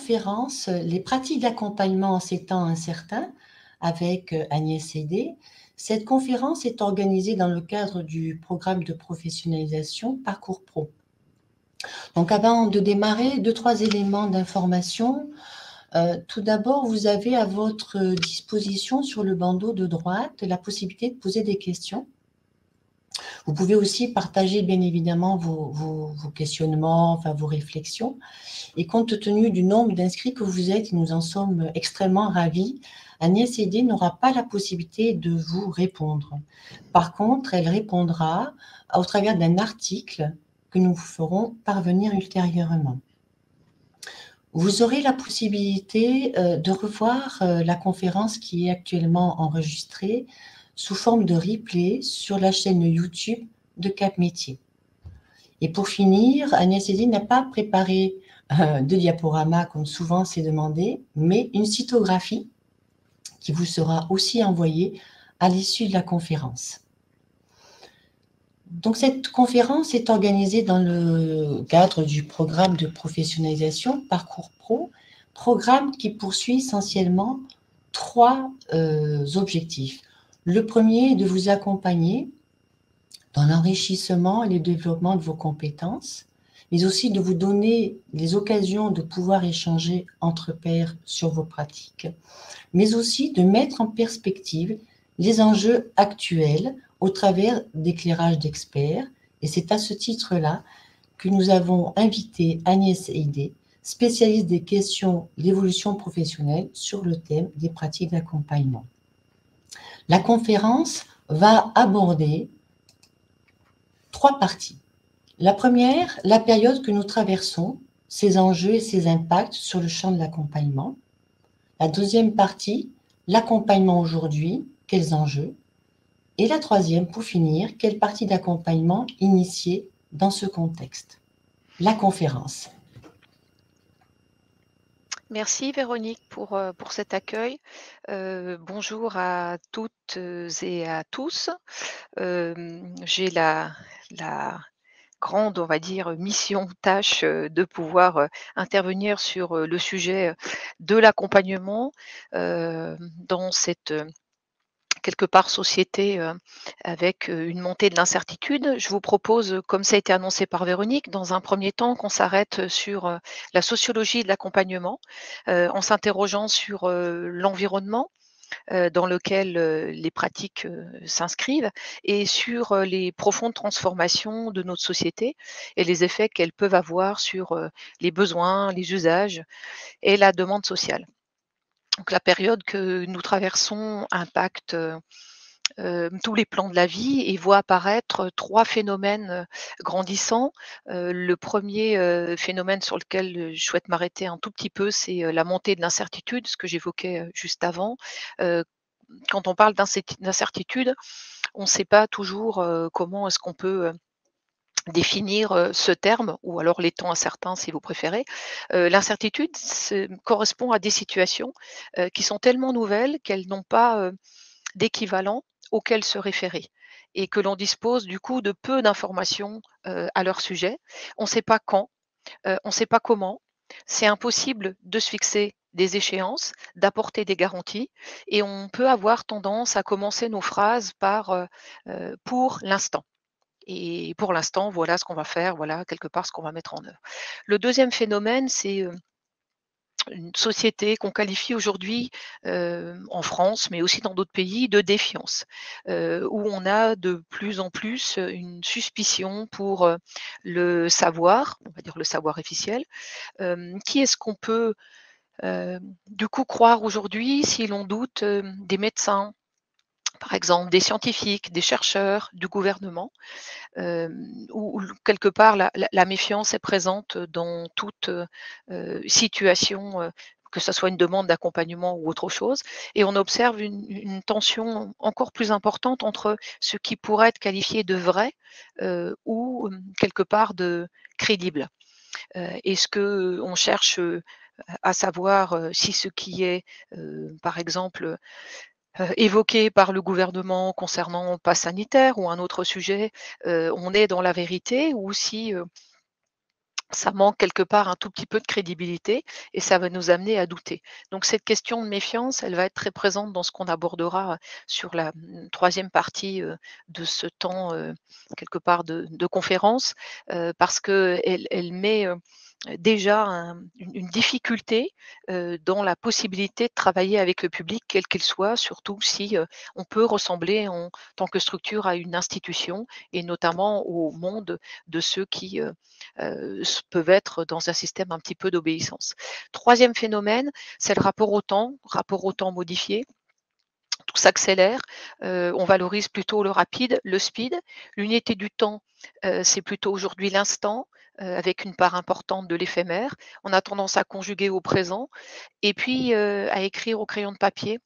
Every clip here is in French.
conférence Les pratiques d'accompagnement en ces temps incertains avec Agnès Aidé. Cette conférence est organisée dans le cadre du programme de professionnalisation Parcours Pro. Donc avant de démarrer, 2-3 éléments d'information. Tout d'abord, vous avez à votre disposition sur le bandeau de droite la possibilité de poser des questions. Vous pouvez aussi partager bien évidemment vos questionnements, enfin vos réflexions. Et compte tenu du nombre d'inscrits que vous êtes, nous en sommes extrêmement ravis, Agnès Aidé n'aura pas la possibilité de vous répondre. Par contre, elle répondra au travers d'un article que nous vous ferons parvenir ultérieurement. Vous aurez la possibilité de revoir la conférence qui est actuellement enregistrée sous forme de replay sur la chaîne YouTube de Cap Métier. Et pour finir, Agnès Aidé n'a pas préparé de diaporama comme souvent c'est demandé, mais une cytographie qui vous sera aussi envoyée à l'issue de la conférence. Donc cette conférence est organisée dans le cadre du programme de professionnalisation Parcours Pro, programme qui poursuit essentiellement 3 objectifs. Le premier est de vous accompagner dans l'enrichissement et le développement de vos compétences, mais aussi de vous donner les occasions de pouvoir échanger entre pairs sur vos pratiques, mais aussi de mettre en perspective les enjeux actuels au travers d'éclairages d'experts. Et c'est à ce titre-là que nous avons invité Agnès Aidé, spécialiste des questions d'évolution professionnelle sur le thème des pratiques d'accompagnement. La conférence va aborder 3 parties. La première, la période que nous traversons, ses enjeux et ses impacts sur le champ de l'accompagnement. La deuxième partie, l'accompagnement aujourd'hui, quels enjeux. Et la troisième, pour finir, quelle partie d'accompagnement initiée dans ce contexte. La conférence. Merci Véronique pour cet accueil. Bonjour à toutes et à tous. J'ai la grande, on va dire, mission, tâche de pouvoir intervenir sur le sujet de l'accompagnement dans cette quelque part société avec une montée de l'incertitude. Je vous propose, comme ça a été annoncé par Véronique, dans un premier temps qu'on s'arrête sur la sociologie de l'accompagnement, en s'interrogeant sur l'environnement dans lequel les pratiques s'inscrivent et sur les profondes transformations de notre société et les effets qu'elles peuvent avoir sur les besoins, les usages et la demande sociale. Donc la période que nous traversons impacte tous les plans de la vie et voit apparaître 3 phénomènes grandissants. Le premier phénomène sur lequel je souhaite m'arrêter un tout petit peu, c'est la montée de l'incertitude, ce que j'évoquais juste avant. Quand on parle d'incertitude, on ne sait pas toujours comment est-ce qu'on peut définir ce terme, ou alors les temps incertains si vous préférez. L'incertitude correspond à des situations qui sont tellement nouvelles qu'elles n'ont pas d'équivalent auquel se référer et que l'on dispose du coup de peu d'informations à leur sujet. On ne sait pas quand, on ne sait pas comment. C'est impossible de se fixer des échéances, d'apporter des garanties et on peut avoir tendance à commencer nos phrases par pour l'instant. Et pour l'instant, voilà ce qu'on va faire, voilà quelque part ce qu'on va mettre en œuvre. Le deuxième phénomène, c'est une société qu'on qualifie aujourd'hui, en France, mais aussi dans d'autres pays, de défiance, où on a de plus en plus une suspicion pour le savoir, on va dire le savoir officiel. Qui est-ce qu'on peut du coup croire aujourd'hui si l'on doute des médecins, par exemple, des scientifiques, des chercheurs, du gouvernement, où quelque part la méfiance est présente dans toute situation, que ça soit une demande d'accompagnement ou autre chose. Et on observe une tension encore plus importante entre ce qui pourrait être qualifié de vrai ou quelque part de crédible. Est-ce qu'on cherche à savoir si ce qui est, par exemple, évoqué par le gouvernement concernant le pass sanitaire ou un autre sujet, on est dans la vérité ou si, ça manque quelque part un tout petit peu de crédibilité et ça va nous amener à douter. Donc cette question de méfiance, elle va être très présente dans ce qu'on abordera sur la 3e partie, de ce temps, quelque part de conférence, parce qu'elle met, déjà une difficulté, dans la possibilité de travailler avec le public, quel qu'il soit, surtout si, on peut ressembler en tant que structure à une institution et notamment au monde de ceux qui, peuvent être dans un système un petit peu d'obéissance. 3e phénomène, c'est le rapport au temps modifié. Tout s'accélère, on valorise plutôt le rapide, le speed. L'unité du temps, c'est plutôt aujourd'hui l'instant, avec une part importante de l'éphémère. On a tendance à conjuguer au présent et puis, à écrire au crayon de papier.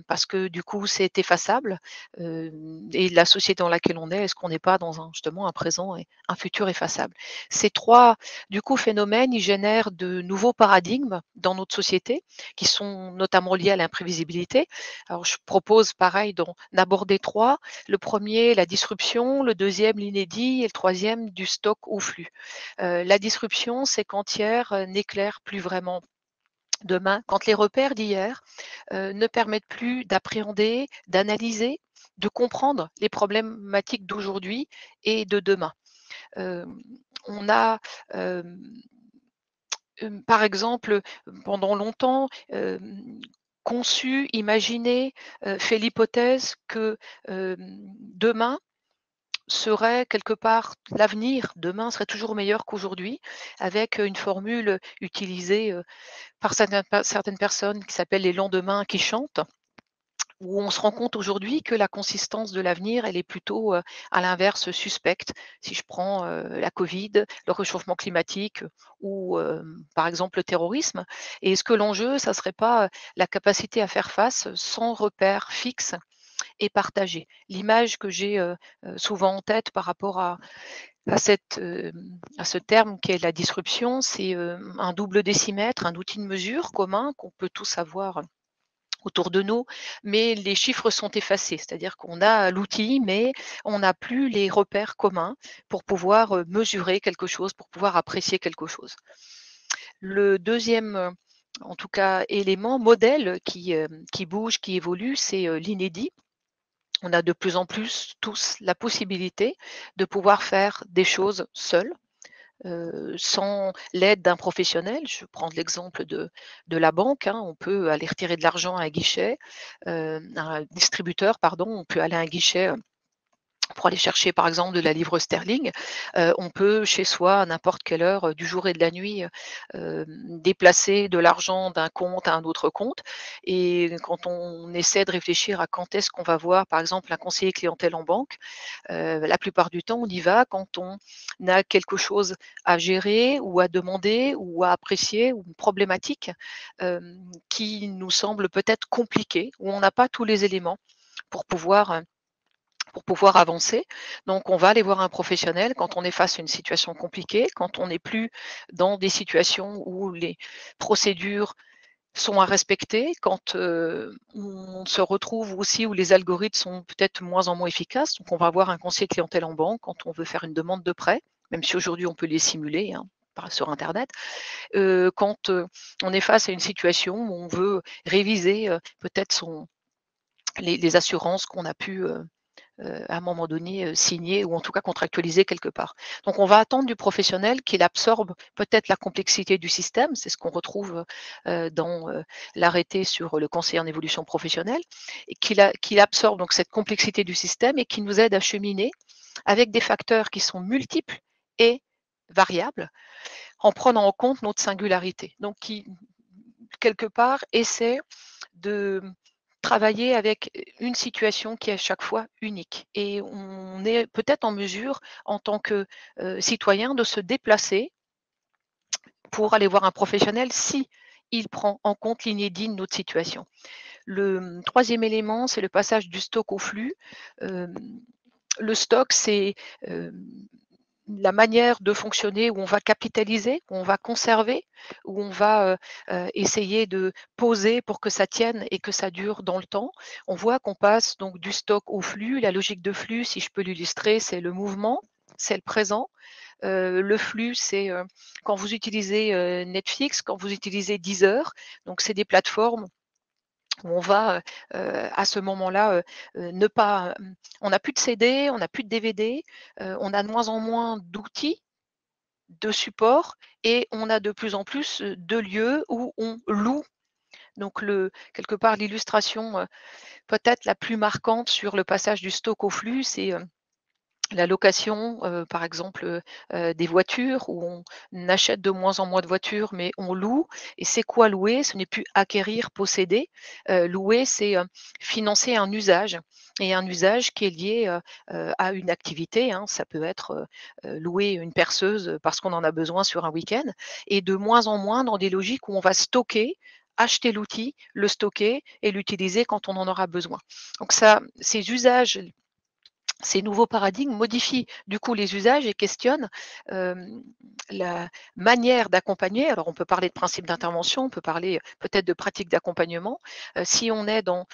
Parce que du coup, c'est effaçable, et la société dans laquelle on est-ce qu'on n'est pas dans un justement un présent et un futur effaçable? Ces 3 du coup phénomènes, ils génèrent de nouveaux paradigmes dans notre société, qui sont notamment liés à l'imprévisibilité. Alors je propose pareil d'en aborder 3. Le premier, la disruption, le deuxième, l'inédit et le troisième, du stock au flux. La disruption, c'est quand hier, n'éclaire plus vraiment demain, quand les repères d'hier, ne permettent plus d'appréhender, d'analyser, de comprendre les problématiques d'aujourd'hui et de demain. Hem, on a, hem, par exemple, pendant longtemps, conçu, imaginé, fait l'hypothèse que, demain serait quelque part l'avenir, demain serait toujours meilleur qu'aujourd'hui, avec, une formule utilisée, par certaines personnes qui s'appellent les lendemains qui chantent, où on se rend compte aujourd'hui que la consistance de l'avenir, elle est plutôt, à l'inverse, suspecte. Si je prends, la Covid, le réchauffement climatique ou, par exemple, le terrorisme. Et est-ce que l'enjeu, ça serait pas, la capacité à faire face sans repère fixe et partagé? L'image que j'ai, souvent en tête par rapport à ce terme qu'est la disruption, c'est, un double décimètre, un outil de mesure commun qu'on peut tous avoir autour de nous, mais les chiffres sont effacés. C'est-à-dire qu'on a l'outil, mais on n'a plus les repères communs pour pouvoir, mesurer quelque chose, pour pouvoir apprécier quelque chose. Le deuxième, en tout cas élément, modèle qui bouge, qui évolue, c'est, l'inédit. On a de plus en plus tous la possibilité de pouvoir faire des choses seuls, sans l'aide d'un professionnel. Je prends l'exemple de la banque, hein, on peut aller retirer de l'argent à un guichet, un distributeur pardon, on peut aller à un guichet, pour aller chercher par exemple de la livre sterling. On peut chez soi à n'importe quelle heure, du jour et de la nuit, déplacer de l'argent d'un compte à un autre compte. Et quand on essaie de réfléchir à quand est-ce qu'on va voir par exemple un conseiller clientèle en banque, la plupart du temps on y va quand on a quelque chose à gérer ou à demander ou à apprécier ou une problématique, qui nous semble peut-être compliquée, où on n'a pas tous les éléments pour pouvoir, pour pouvoir avancer. Donc on va aller voir un professionnel quand on est face à une situation compliquée, quand on n'est plus dans des situations où les procédures sont à respecter, quand, on se retrouve aussi où les algorithmes sont peut-être moins en moins efficaces. Donc on va voir un conseiller clientèle en banque quand on veut faire une demande de prêt, même si aujourd'hui on peut les simuler, hein, sur internet. Quand, on est face à une situation où on veut réviser, peut-être son les assurances qu'on a pu, à un moment donné, signer ou en tout cas contractualiser quelque part. Donc on va attendre du professionnel qu'il absorbe peut-être la complexité du système, c'est ce qu'on retrouve, dans, l'arrêté sur le conseiller en évolution professionnelle et qu'il absorbe donc cette complexité du système et qui nous aide à cheminer avec des facteurs qui sont multiples et variables, en prenant en compte notre singularité. Donc qui, quelque part, essaie de travailler avec une situation qui est à chaque fois unique et on est peut-être en mesure, en tant que, citoyen, de se déplacer pour aller voir un professionnel si il prend en compte l'inédit de notre situation. Le, 3e élément, c'est le passage du stock au flux. Hem, le stock, c'est, la manière de fonctionner où on va capitaliser, où on va conserver, où on va, essayer de poser pour que ça tienne et que ça dure dans le temps. On voit qu'on passe donc du stock au flux. La logique de flux, si je peux l'illustrer, c'est le mouvement, c'est le présent. Le flux, c'est quand vous utilisez Netflix, quand vous utilisez Deezer. Donc, c'est des plateformes où on va à ce moment-là ne pas. On n'a plus de CD, on n'a plus de DVD, on a de moins en moins d'outils de support et on a de plus en plus de lieux où on loue. Donc, quelque part, l'illustration peut-être la plus marquante sur le passage du stock au flux, c'est la location, par exemple, des voitures où on achète de moins en moins de voitures, mais on loue. Et c'est quoi louer? Ce n'est plus acquérir, posséder. Louer, c'est financer un usage, et un usage qui est lié à une activité, hein. Ça peut être louer une perceuse parce qu'on en a besoin sur un week-end, et de moins en moins dans des logiques où on va stocker, acheter l'outil, le stocker et l'utiliser quand on en aura besoin. Donc ça, ces usages, ces nouveaux paradigmes modifient du coup les usages et questionnent la manière d'accompagner. Alors, on peut parler de principe d'intervention, on peut parler peut-être de pratiques d'accompagnement. Si on est dans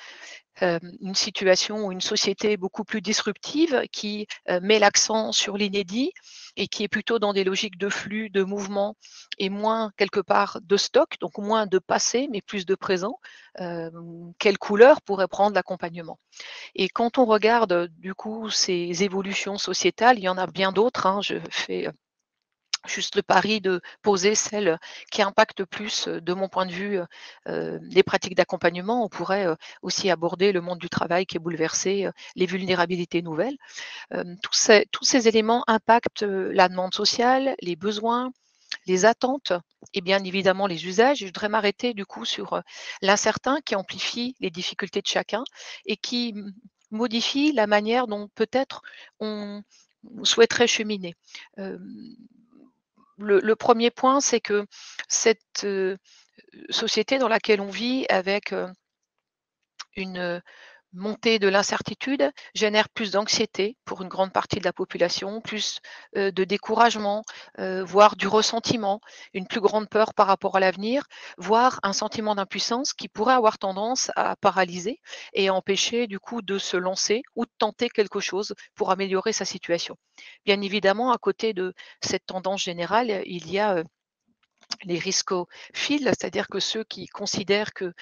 une situation ou une société beaucoup plus disruptive qui met l'accent sur l'inédit et qui est plutôt dans des logiques de flux, de mouvement et moins quelque part de stock, donc moins de passé mais plus de présent, quelle couleur pourrait prendre l'accompagnement? Et quand on regarde du coup ces évolutions sociétales, il y en a bien d'autres, hein. Je fais juste le pari de poser celles qui impactent plus, de mon point de vue, les pratiques d'accompagnement. On pourrait aussi aborder le monde du travail qui est bouleversé, les vulnérabilités nouvelles. Tous ces éléments impactent la demande sociale, les besoins, les attentes et bien évidemment les usages. Je voudrais m'arrêter du coup sur l'incertain qui amplifie les difficultés de chacun et qui modifie la manière dont peut-être on souhaiterait cheminer. Euh, le premier point, c'est que cette société dans laquelle on vit, avec une montée de l'incertitude, génère plus d'anxiété pour une grande partie de la population, plus de découragement, voire du ressentiment, une plus grande peur par rapport à l'avenir, voire un sentiment d'impuissance qui pourrait avoir tendance à paralyser et empêcher du coup de se lancer ou de tenter quelque chose pour améliorer sa situation. Bien évidemment, à côté de cette tendance générale, il y a les riscophiles, c'est-à-dire que ceux qui considèrent que,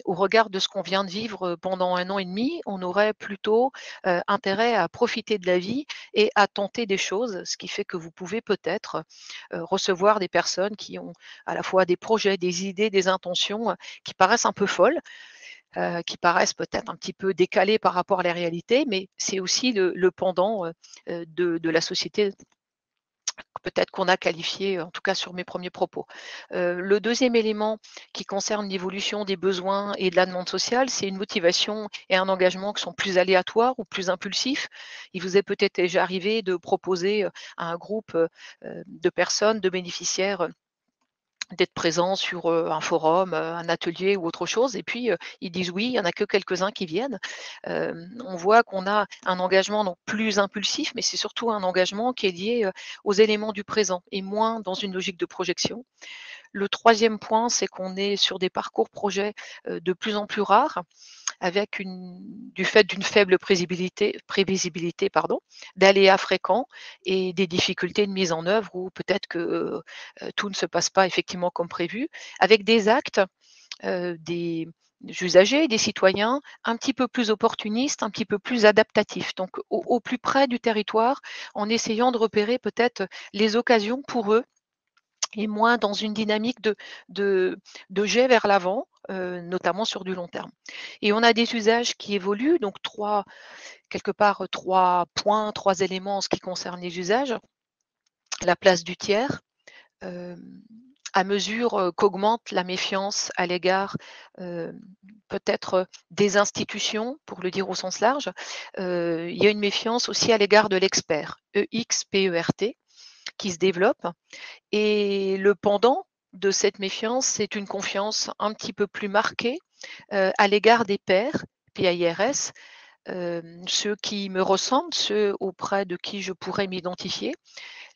au regard de ce qu'on vient de vivre pendant 1 an et demi, on aurait plutôt intérêt à profiter de la vie et à tenter des choses, ce qui fait que vous pouvez peut-être recevoir des personnes qui ont à la fois des projets, des idées, des intentions qui paraissent un peu folles, qui paraissent peut-être un petit peu décalées par rapport à la réalité, mais c'est aussi le pendant de la société peut-être qu'on a qualifié, en tout cas sur mes premiers propos. Le deuxième élément qui concerne l'évolution des besoins et de la demande sociale, c'est une motivation et un engagement qui sont plus aléatoires ou plus impulsifs. Il vous est peut-être déjà arrivé de proposer à un groupe de personnes, de bénéficiaires, d'être présents sur un forum, un atelier ou autre chose, et puis ils disent oui, il n'y en a que quelques-uns qui viennent. On voit qu'on a un engagement donc plus impulsif, mais c'est surtout un engagement qui est lié aux éléments du présent et moins dans une logique de projection. Le troisième point, c'est qu'on est sur des parcours projets de plus en plus rares, avec du fait d'une faible prévisibilité, pardon, d'aléas fréquents et des difficultés de mise en œuvre, ou peut-être que tout ne se passe pas effectivement comme prévu, avec des actes des usagers, des citoyens un petit peu plus opportunistes, un petit peu plus adaptatifs, donc au plus près du territoire, en essayant de repérer peut-être les occasions pour eux et moins dans une dynamique de, de jet vers l'avant, notamment sur du long terme. Et on a des usages qui évoluent, donc quelque part, 3 points, 3 éléments en ce qui concerne les usages. La place du tiers, euh, à mesure qu'augmente la méfiance à l'égard peut-être des institutions, pour le dire au sens large, il y a une méfiance aussi à l'égard de l'expert, EXPERT, qui se développe. Et le pendant de cette méfiance, c'est une confiance un petit peu plus marquée à l'égard des pairs, PIRS, ceux qui me ressemblent, ceux auprès de qui je pourrais m'identifier,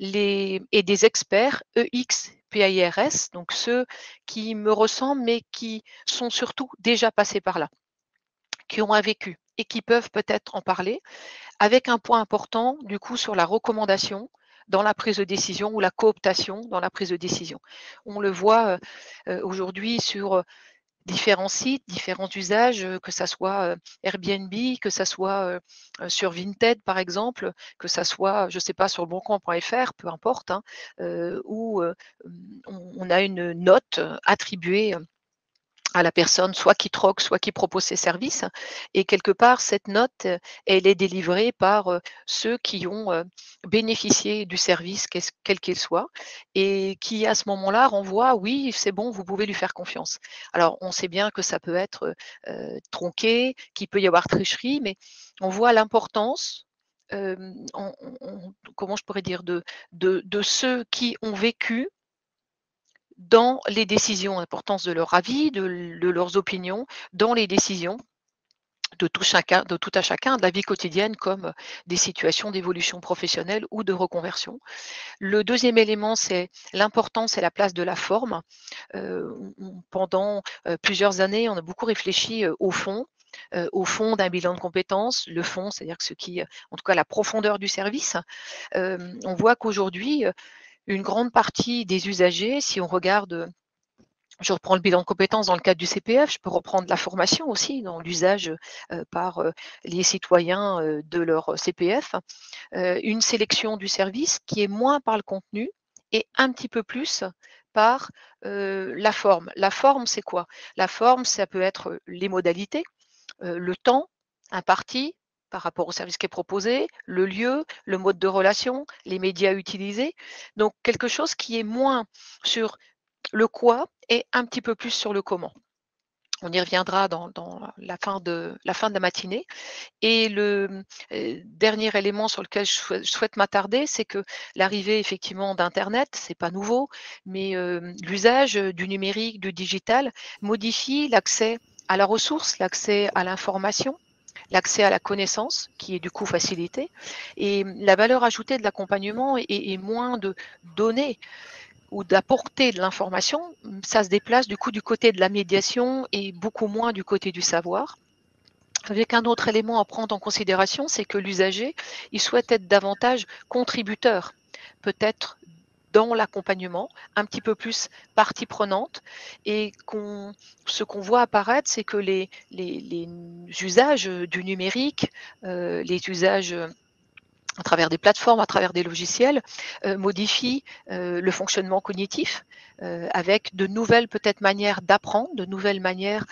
et des experts, EXPIRS, donc ceux qui me ressemblent mais qui sont surtout déjà passés par là, qui ont un vécu et qui peuvent peut-être en parler, avec un point important du coup sur la recommandation, dans la prise de décision ou la cooptation dans la prise de décision. On le voit aujourd'hui sur différents sites, différents usages, que ça soit Airbnb, que ça soit sur Vinted par exemple, que ça soit, je ne sais pas, sur leboncoin.fr, peu importe, hein, où on a une note attribuée à la personne, soit qui troque, soit qui propose ses services. Et quelque part, cette note, elle est délivrée par ceux qui ont bénéficié du service, quel qu'il soit, et qui à ce moment-là renvoient, oui, c'est bon, vous pouvez lui faire confiance. Alors, on sait bien que ça peut être tronqué, qu'il peut y avoir tricherie, mais on voit l'importance. Comment je pourrais dire, de ceux qui ont vécu dans les décisions, l'importance de leur avis, de leurs opinions, dans les décisions de tout chacun, de tout à chacun, de la vie quotidienne comme des situations d'évolution professionnelle ou de reconversion. Le deuxième élément, c'est l'importance et la place de la forme. Pendant plusieurs années, on a beaucoup réfléchi au fond d'un bilan de compétences, le fond, c'est-à-dire que ce qui, en tout cas la profondeur du service. On voit qu'aujourd'hui, une grande partie des usagers, si on regarde, je reprends le bilan de compétences dans le cadre du CPF, je peux reprendre la formation aussi dans l'usage par les citoyens de leur CPF, une sélection du service qui est moins par le contenu et un petit peu plus par la forme. La forme, c'est quoi? La forme, ça peut être les modalités, le temps imparti par rapport au service qui est proposé, le lieu, le mode de relation, les médias utilisés. Donc quelque chose qui est moins sur le quoi et un petit peu plus sur le comment. On y reviendra dans la fin de la matinée. Et le dernier élément sur lequel je souhaite m'attarder, c'est que l'arrivée effectivement d'internet, c'est pas nouveau, mais l'usage du numérique, du digital modifie l'accès à la ressource, l'accès à l'information, l'accès à la connaissance qui est du coup facilité, et la valeur ajoutée de l'accompagnement est moins de donner ou d'apporter de l'information, ça se déplace du coup du côté de la médiation et beaucoup moins du côté du savoir. Avec un autre élément à prendre en considération, c'est que l'usager, il souhaite être davantage contributeur, peut-être dans l'accompagnement, un petit peu plus partie prenante, et ce qu'on voit apparaître, c'est que les usages du numérique, les usages à travers des plateformes, à travers des logiciels, modifie le fonctionnement cognitif avec de nouvelles peut-être manières d'apprendre, de nouvelles manières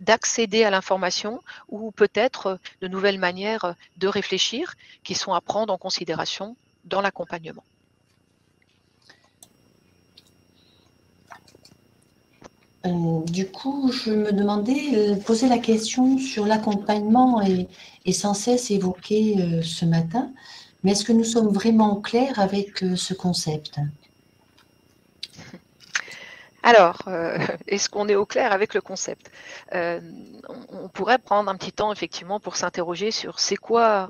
d'accéder à l'information ou peut-être de nouvelles manières de réfléchir qui sont à prendre en considération dans l'accompagnement. Du coup, je me demandais, poser la question sur l'accompagnement est sans cesse évoqué ce matin, mais est-ce que nous sommes vraiment clairs avec ce concept? Alors, est-ce qu'on est au clair avec le concept? On pourrait prendre un petit temps effectivement pour s'interroger sur c'est quoi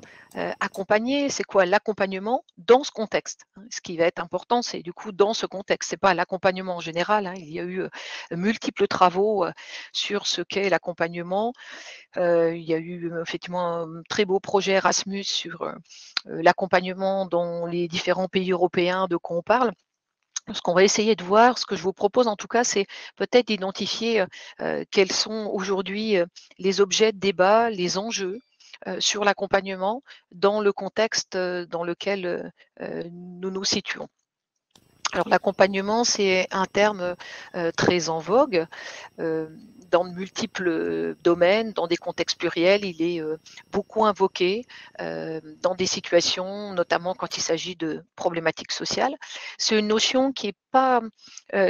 accompagner, c'est quoi l'accompagnement dans ce contexte. Ce qui va être important, c'est du coup dans ce contexte, c'est pas l'accompagnement en général, hein. Il y a eu multiples travaux sur ce qu'est l'accompagnement. Il y a eu effectivement un très beau projet Erasmus sur l'accompagnement dans les différents pays européens, de quoi on parle. Ce qu'on va essayer de voir, ce que je vous propose en tout cas, c'est peut-être d'identifier quels sont aujourd'hui les objets de débat, les enjeux sur l'accompagnement dans le contexte dans lequel nous nous situons. Alors l'accompagnement, c'est un terme très en vogue dans de multiples domaines, dans des contextes pluriels. Il est beaucoup invoqué dans des situations, notamment quand il s'agit de problématiques sociales. C'est une notion qui n'est pas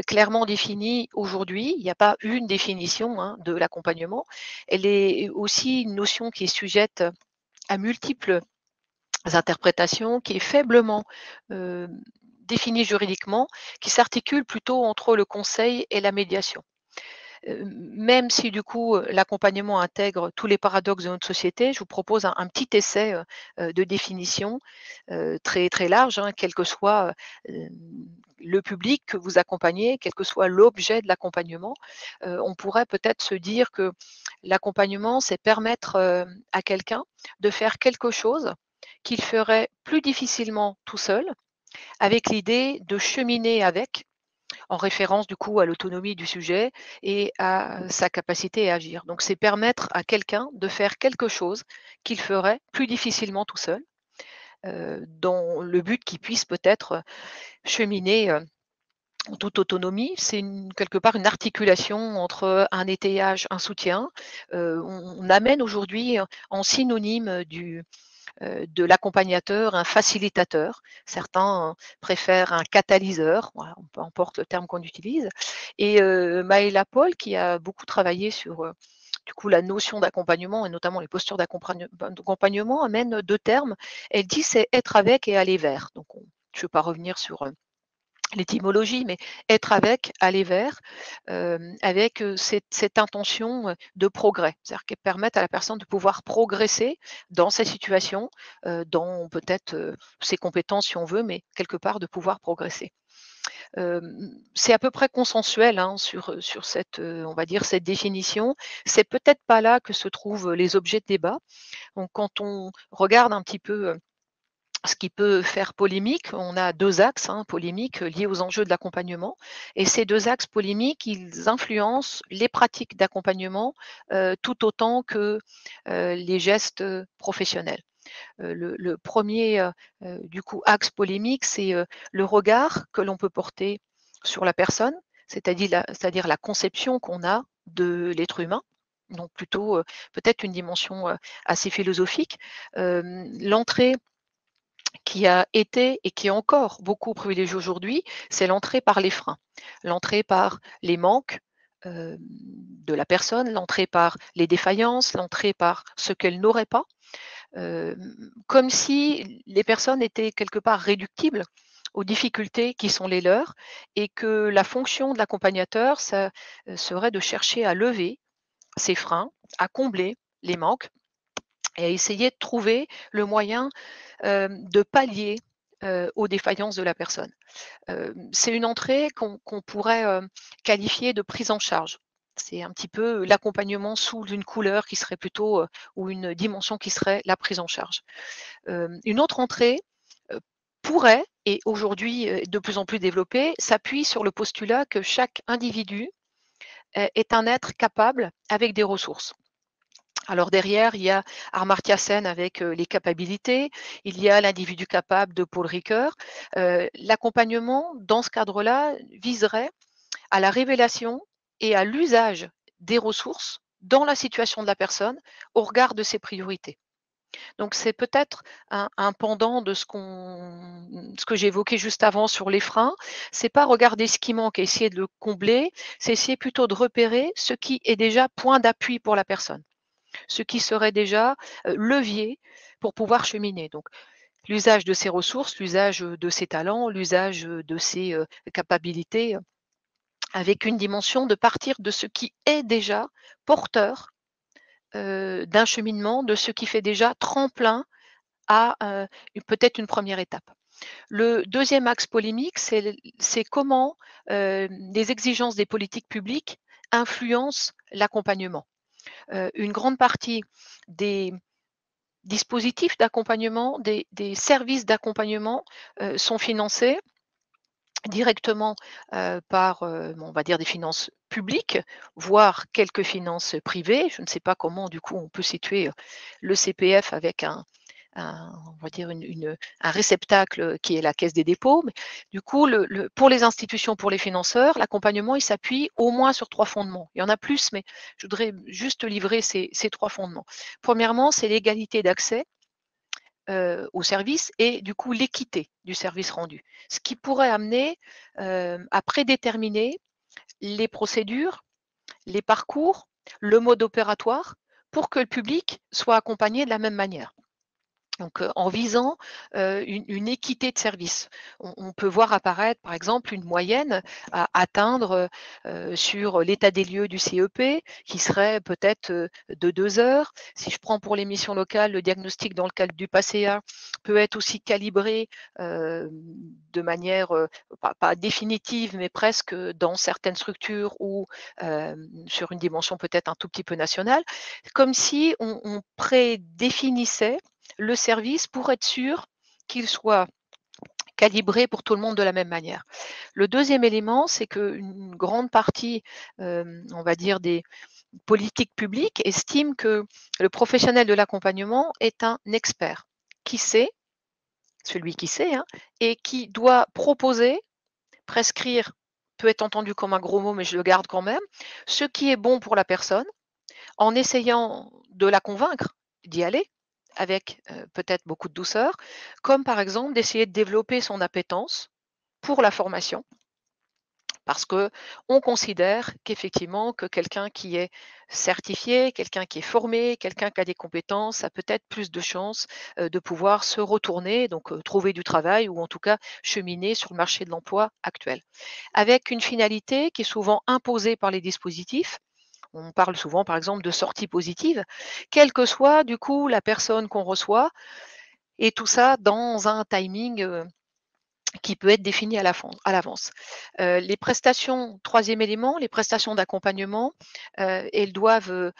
clairement définie aujourd'hui. Il n'y a pas une définition de l'accompagnement. Elle est aussi une notion qui est sujette à multiples interprétations, qui est faiblement définie juridiquement, qui s'articule plutôt entre le conseil et la médiation. Même si du coup l'accompagnement intègre tous les paradoxes de notre société, je vous propose un petit essai de définition très, très large, hein, quel que soit le public que vous accompagnez, quel que soit l'objet de l'accompagnement. On pourrait peut-être se dire que l'accompagnement, c'est permettre à quelqu'un de faire quelque chose qu'il ferait plus difficilement tout seul, avec l'idée de cheminer avec, en référence du coup à l'autonomie du sujet et à sa capacité à agir. Donc c'est permettre à quelqu'un de faire quelque chose qu'il ferait plus difficilement tout seul, dans le but qu'il puisse peut-être cheminer en toute autonomie. C'est quelque part une articulation entre un étayage, un soutien. On amène aujourd'hui en synonyme de l'accompagnateur, un facilitateur. Certains préfèrent un catalyseur, voilà, peu importe le terme qu'on utilise. Et Maëla Paul, qui a beaucoup travaillé sur du coup la notion d'accompagnement et notamment les postures d'accompagnement, amène deux termes. Elle dit c'est être avec et aller vers. Donc je ne veux pas revenir sur l'étymologie, mais être avec, aller vers, avec cette intention de progrès. C'est-à-dire qu'elle permette à la personne de pouvoir progresser dans sa situation, dans peut-être ses compétences si on veut, mais quelque part de pouvoir progresser. C'est à peu près consensuel hein, sur cette, on va dire, cette définition. C'est peut-être pas là que se trouvent les objets de débat. Donc quand on regarde un petit peu ce qui peut faire polémique, on a deux axes hein, polémiques liés aux enjeux de l'accompagnement. Et ces deux axes polémiques, ils influencent les pratiques d'accompagnement tout autant que les gestes professionnels. Le premier du coup axe polémique, c'est le regard que l'on peut porter sur la personne, c'est-à-dire la conception qu'on a de l'être humain. Donc plutôt peut-être une dimension assez philosophique. L'entrée qui a été et qui est encore beaucoup privilégiée aujourd'hui, c'est l'entrée par les freins, l'entrée par les manques de la personne, l'entrée par les défaillances, l'entrée par ce qu'elle n'aurait pas, comme si les personnes étaient quelque part réductibles aux difficultés qui sont les leurs et que la fonction de l'accompagnateur, ça serait de chercher à lever ces freins, à combler les manques et à essayer de trouver le moyen de pallier aux défaillances de la personne. C'est une entrée qu'on pourrait qualifier de prise en charge. C'est un petit peu l'accompagnement sous une couleur qui serait plutôt, ou une dimension qui serait la prise en charge. Une autre entrée pourrait, et aujourd'hui de plus en plus développée, s'appuie sur le postulat que chaque individu est un être capable avec des ressources. Alors derrière, il y a Amartya Sen avec les capacités, il y a l'individu capable de Paul Ricoeur. L'accompagnement, dans ce cadre-là, viserait à la révélation et à l'usage des ressources dans la situation de la personne au regard de ses priorités. Donc c'est peut-être un pendant de ce que j'ai évoqué juste avant sur les freins. C'est pas regarder ce qui manque et essayer de le combler, c'est essayer plutôt de repérer ce qui est déjà point d'appui pour la personne, ce qui serait déjà levier pour pouvoir cheminer. Donc, l'usage de ses ressources, l'usage de ses talents, l'usage de ses capacités, avec une dimension de partir de ce qui est déjà porteur d'un cheminement, de ce qui fait déjà tremplin à peut-être une première étape. Le deuxième axe polémique, c'est comment les exigences des politiques publiques influencent l'accompagnement. Une grande partie des dispositifs d'accompagnement, des services d'accompagnement sont financés directement par, on va dire, des finances publiques, voire quelques finances privées. Je ne sais pas comment, du coup, on peut situer le CPF avec on va dire un réceptacle qui est la Caisse des dépôts. Mais du coup, pour les institutions, pour les financeurs, l'accompagnement, il s'appuie au moins sur trois fondements. Il y en a plus, mais je voudrais juste livrer ces trois fondements. Premièrement, c'est l'égalité d'accès au service et du coup l'équité du service rendu. Ce qui pourrait amener à prédéterminer les procédures, les parcours, le mode opératoire pour que le public soit accompagné de la même manière. Donc, en visant une équité de service. On peut voir apparaître, par exemple, une moyenne à atteindre sur l'état des lieux du CEP, qui serait peut-être de 2 heures. Si je prends pour les missions locales, le diagnostic dans le cadre du PACEA peut être aussi calibré de manière pas définitive, mais presque dans certaines structures ou sur une dimension peut-être un tout petit peu nationale, comme si on prédéfinissait le service pour être sûr qu'il soit calibré pour tout le monde de la même manière. Le deuxième élément, c'est qu'une grande partie, on va dire, des politiques publiques estiment que le professionnel de l'accompagnement est un expert qui sait, celui qui sait, hein, et qui doit proposer, prescrire, peut être entendu comme un gros mot, mais je le garde quand même, ce qui est bon pour la personne, en essayant de la convaincre d'y aller avec peut-être beaucoup de douceur, comme par exemple d'essayer de développer son appétence pour la formation, parce que on considère qu'effectivement que quelqu'un qui est certifié, quelqu'un qui est formé, quelqu'un qui a des compétences a peut-être plus de chances de pouvoir se retourner, donc trouver du travail ou en tout cas cheminer sur le marché de l'emploi actuel. Avec une finalité qui est souvent imposée par les dispositifs. On parle souvent, par exemple, de sortie positive, quelle que soit du coup la personne qu'on reçoit, et tout ça dans un timing qui peut être défini à l'avance. Les prestations, troisième élément, les prestations d'accompagnement, elles doivent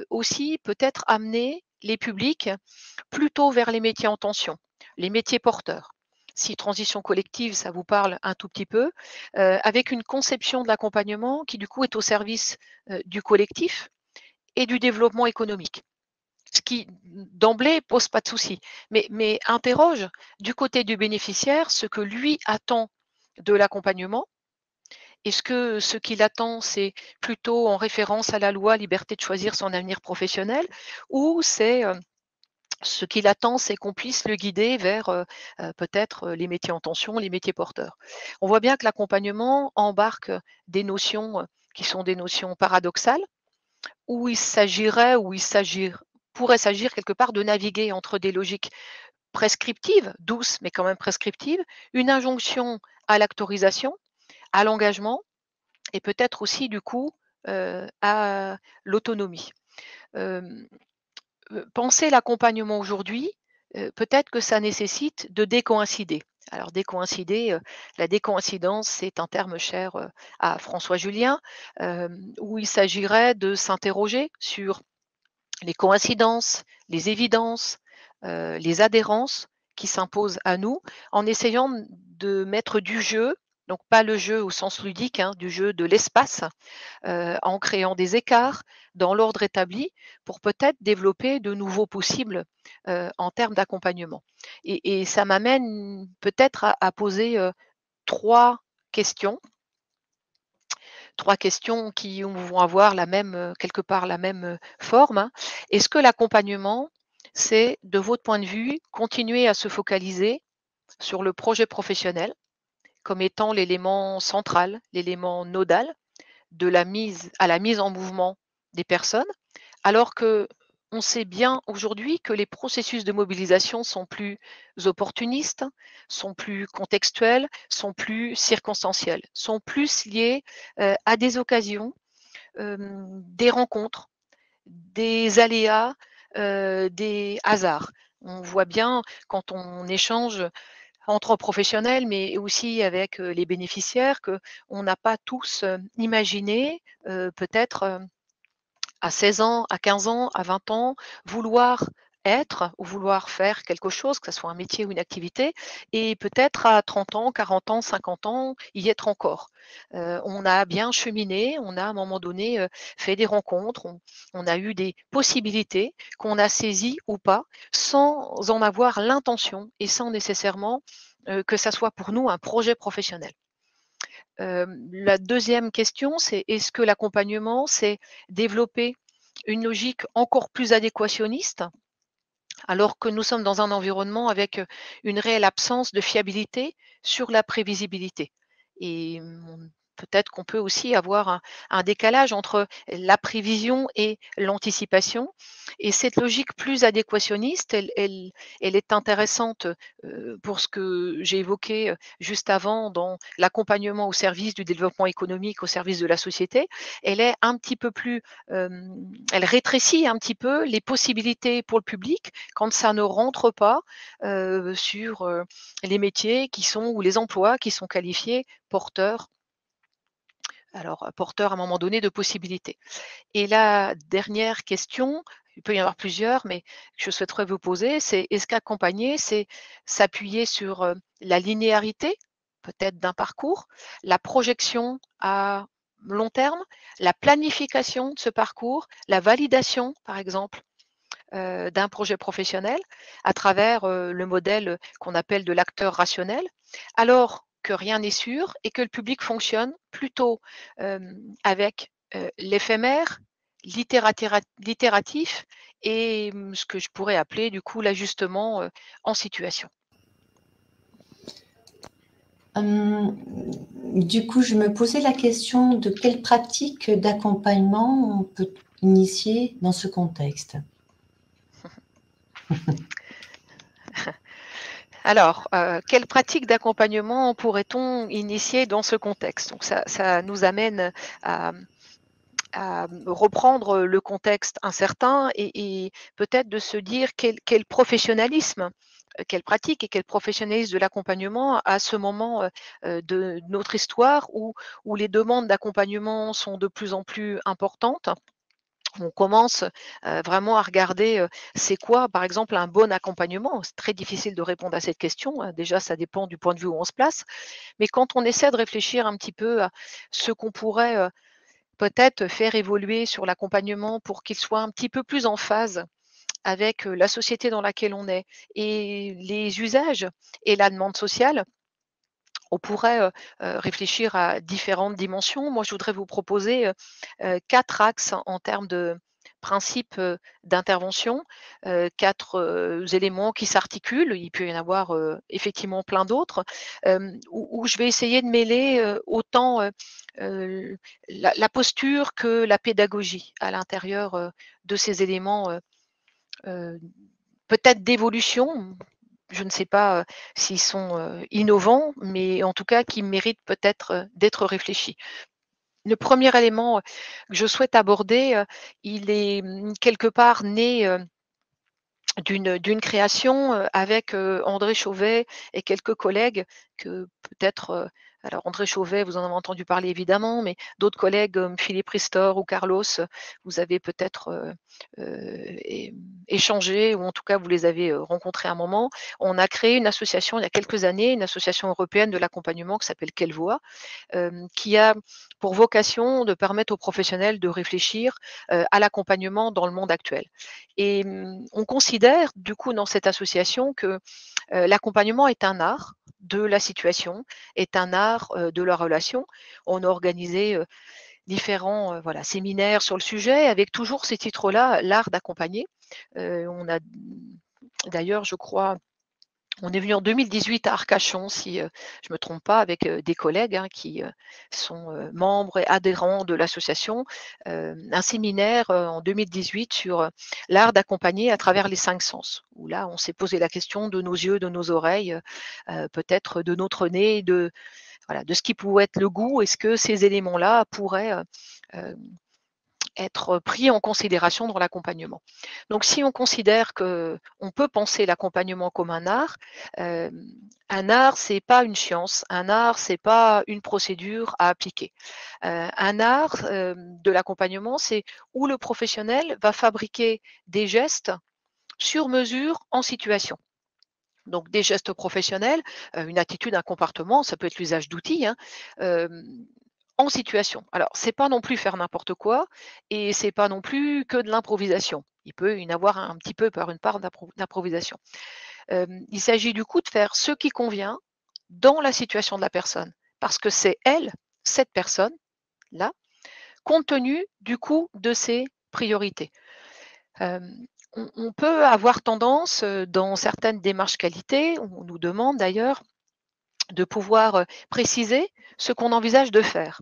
aussi peut-être amener les publics plutôt vers les métiers en tension, les métiers porteurs. Si transition collective, ça vous parle un tout petit peu, avec une conception de l'accompagnement qui du coup est au service du collectif et du développement économique. Ce qui d'emblée pose pas de souci, mais interroge du côté du bénéficiaire ce que lui attend de l'accompagnement. Est-ce que ce qu'il attend, c'est plutôt en référence à la loi liberté de choisir son avenir professionnel, ou c'est ce qu'il attend, c'est qu'on puisse le guider vers peut-être les métiers en tension, les métiers porteurs. On voit bien que l'accompagnement embarque des notions qui sont des notions paradoxales, où il s'agirait, pourrait s'agir quelque part de naviguer entre des logiques prescriptives, douces mais quand même prescriptives, une injonction à l'actorisation, à l'engagement et peut-être aussi du coup à l'autonomie. Hem, Penser l'accompagnement aujourd'hui, peut-être que ça nécessite de décoïncider. Alors décoïncider, la décoïncidence, c'est un terme cher, à François Julien, où il s'agirait de s'interroger sur les coïncidences, les évidences, les adhérences qui s'imposent à nous, en essayant de mettre du jeu, donc pas le jeu au sens ludique, hein, du jeu de l'espace, en créant des écarts dans l'ordre établi pour peut-être développer de nouveaux possibles, en termes d'accompagnement. Et ça m'amène peut-être à poser, 3 questions. 3 questions qui vont avoir la même, quelque part la même, forme, hein. Est-ce que l'accompagnement, c'est, de votre point de vue, continuer à se focaliser sur le projet professionnel comme étant l'élément central, l'élément nodal de la mise en mouvement des personnes, alors que on sait bien aujourd'hui que les processus de mobilisation sont plus opportunistes, sont plus contextuels, sont plus circonstanciels, sont plus liés, à des occasions, des rencontres, des aléas, des hasards. On voit bien quand on échange entre professionnels, mais aussi avec, les bénéficiaires, qu'on n'a pas tous, imaginé, peut-être, à 16 ans, à 15 ans, à 20 ans, vouloir être ou vouloir faire quelque chose, que ce soit un métier ou une activité, et peut-être à 30 ans, 40 ans, 50 ans, y être encore. On a bien cheminé, on a à un moment donné fait des rencontres, on a eu des possibilités qu'on a saisies ou pas, sans en avoir l'intention et sans nécessairement que ça soit pour nous un projet professionnel. La deuxième question, c'est est-ce que l'accompagnement, c'est développer une logique encore plus adéquationniste, alors que nous sommes dans un environnement avec une réelle absence de fiabilité sur la prévisibilité? Et peut-être qu'on peut aussi avoir un décalage entre la prévision et l'anticipation. Et cette logique plus adéquationniste, elle est intéressante pour ce que j'ai évoqué juste avant dans l'accompagnement au service du développement économique, au service de la société. Elle est un petit peu plus, elle rétrécit un petit peu les possibilités pour le public quand ça ne rentre pas sur les métiers qui sont ou les emplois qui sont qualifiés porteurs, alors porteurs à un moment donné de possibilités. Et la dernière question, il peut y en avoir plusieurs, mais que je souhaiterais vous poser, c'est est-ce qu'accompagner, c'est s'appuyer sur la linéarité, peut-être d'un parcours, la projection à long terme, la planification de ce parcours, la validation, par exemple, d'un projet professionnel à travers le modèle qu'on appelle de l'acteur rationnel, alors que rien n'est sûr et que le public fonctionne plutôt avec l'éphémère, l'itératif et ce que je pourrais appeler du coup l'ajustement en situation. Du coup, je me posais la question de quelles pratiques d'accompagnement on peut initier dans ce contexte. Alors, quelles pratiques d'accompagnement pourrait-on initier dans ce contexte? Donc ça nous amène à reprendre le contexte incertain et peut-être de se dire quel professionnalisme, quelle pratique et quel professionnalisme de l'accompagnement à ce moment de notre histoire où les demandes d'accompagnement sont de plus en plus importantes. On commence vraiment à regarder c'est quoi, par exemple, un bon accompagnement. C'est très difficile de répondre à cette question. Déjà, ça dépend du point de vue où on se place. Mais quand on essaie de réfléchir un petit peu à ce qu'on pourrait peut-être faire évoluer sur l'accompagnement pour qu'il soit un petit peu plus en phase avec la société dans laquelle on est et les usages et la demande sociale. On pourrait réfléchir à différentes dimensions. Moi, je voudrais vous proposer 4 axes en termes de principes d'intervention, 4 éléments qui s'articulent. Il peut y en avoir effectivement plein d'autres, où je vais essayer de mêler autant la posture que la pédagogie à l'intérieur de ces éléments heu, peut-être d'évolution. Je ne sais pas s'ils sont innovants, mais en tout cas qui méritent peut-être d'être réfléchis. Le premier élément que je souhaite aborder, il est quelque part né d'une création avec André Chauvet et quelques collègues que peut-être, alors André Chauvet, vous en avez entendu parler évidemment, mais d'autres collègues comme Philippe Ristor ou Carlos, vous avez peut-être échangé ou en tout cas vous les avez rencontrés à un moment. On a créé une association il y a quelques années, une association européenne de l'accompagnement qui s'appelle Quelle Voix, qui a pour vocation de permettre aux professionnels de réfléchir à l'accompagnement dans le monde actuel. Et on considère du coup dans cette association que l'accompagnement est un art de la situation, est un art de la relation. On a organisé différents voilà, séminaires sur le sujet avec toujours ces titres-là, l'art d'accompagner. On a d'ailleurs, je crois, on est venu en 2018 à Arcachon, si je me trompe pas, avec des collègues qui sont membres et adhérents de l'association, un séminaire en 2018 sur l'art d'accompagner à travers les 5 sens. Où là, on s'est posé la question de nos yeux, de nos oreilles, peut-être de notre nez, de voilà, de ce qui pouvait être le goût. Est-ce que ces éléments-là pourraient être pris en considération dans l'accompagnement. Donc si on considère qu'on peut penser l'accompagnement comme un art, c'est pas une science, un art, c'est pas une procédure à appliquer. Un art de l'accompagnement, c'est où le professionnel va fabriquer des gestes sur mesure en situation. Donc des gestes professionnels, une attitude, un comportement, ça peut être l'usage d'outils, en situation. Alors, c'est pas non plus faire n'importe quoi et c'est pas non plus que de l'improvisation. Il peut y en avoir un petit peu par une part d'improvisation. Il s'agit du coup de faire ce qui convient dans la situation de la personne, parce que c'est elle, cette personne-là, compte tenu du coup de ses priorités. On peut avoir tendance, dans certaines démarches qualité, on nous demande d'ailleurs de pouvoir préciser ce qu'on envisage de faire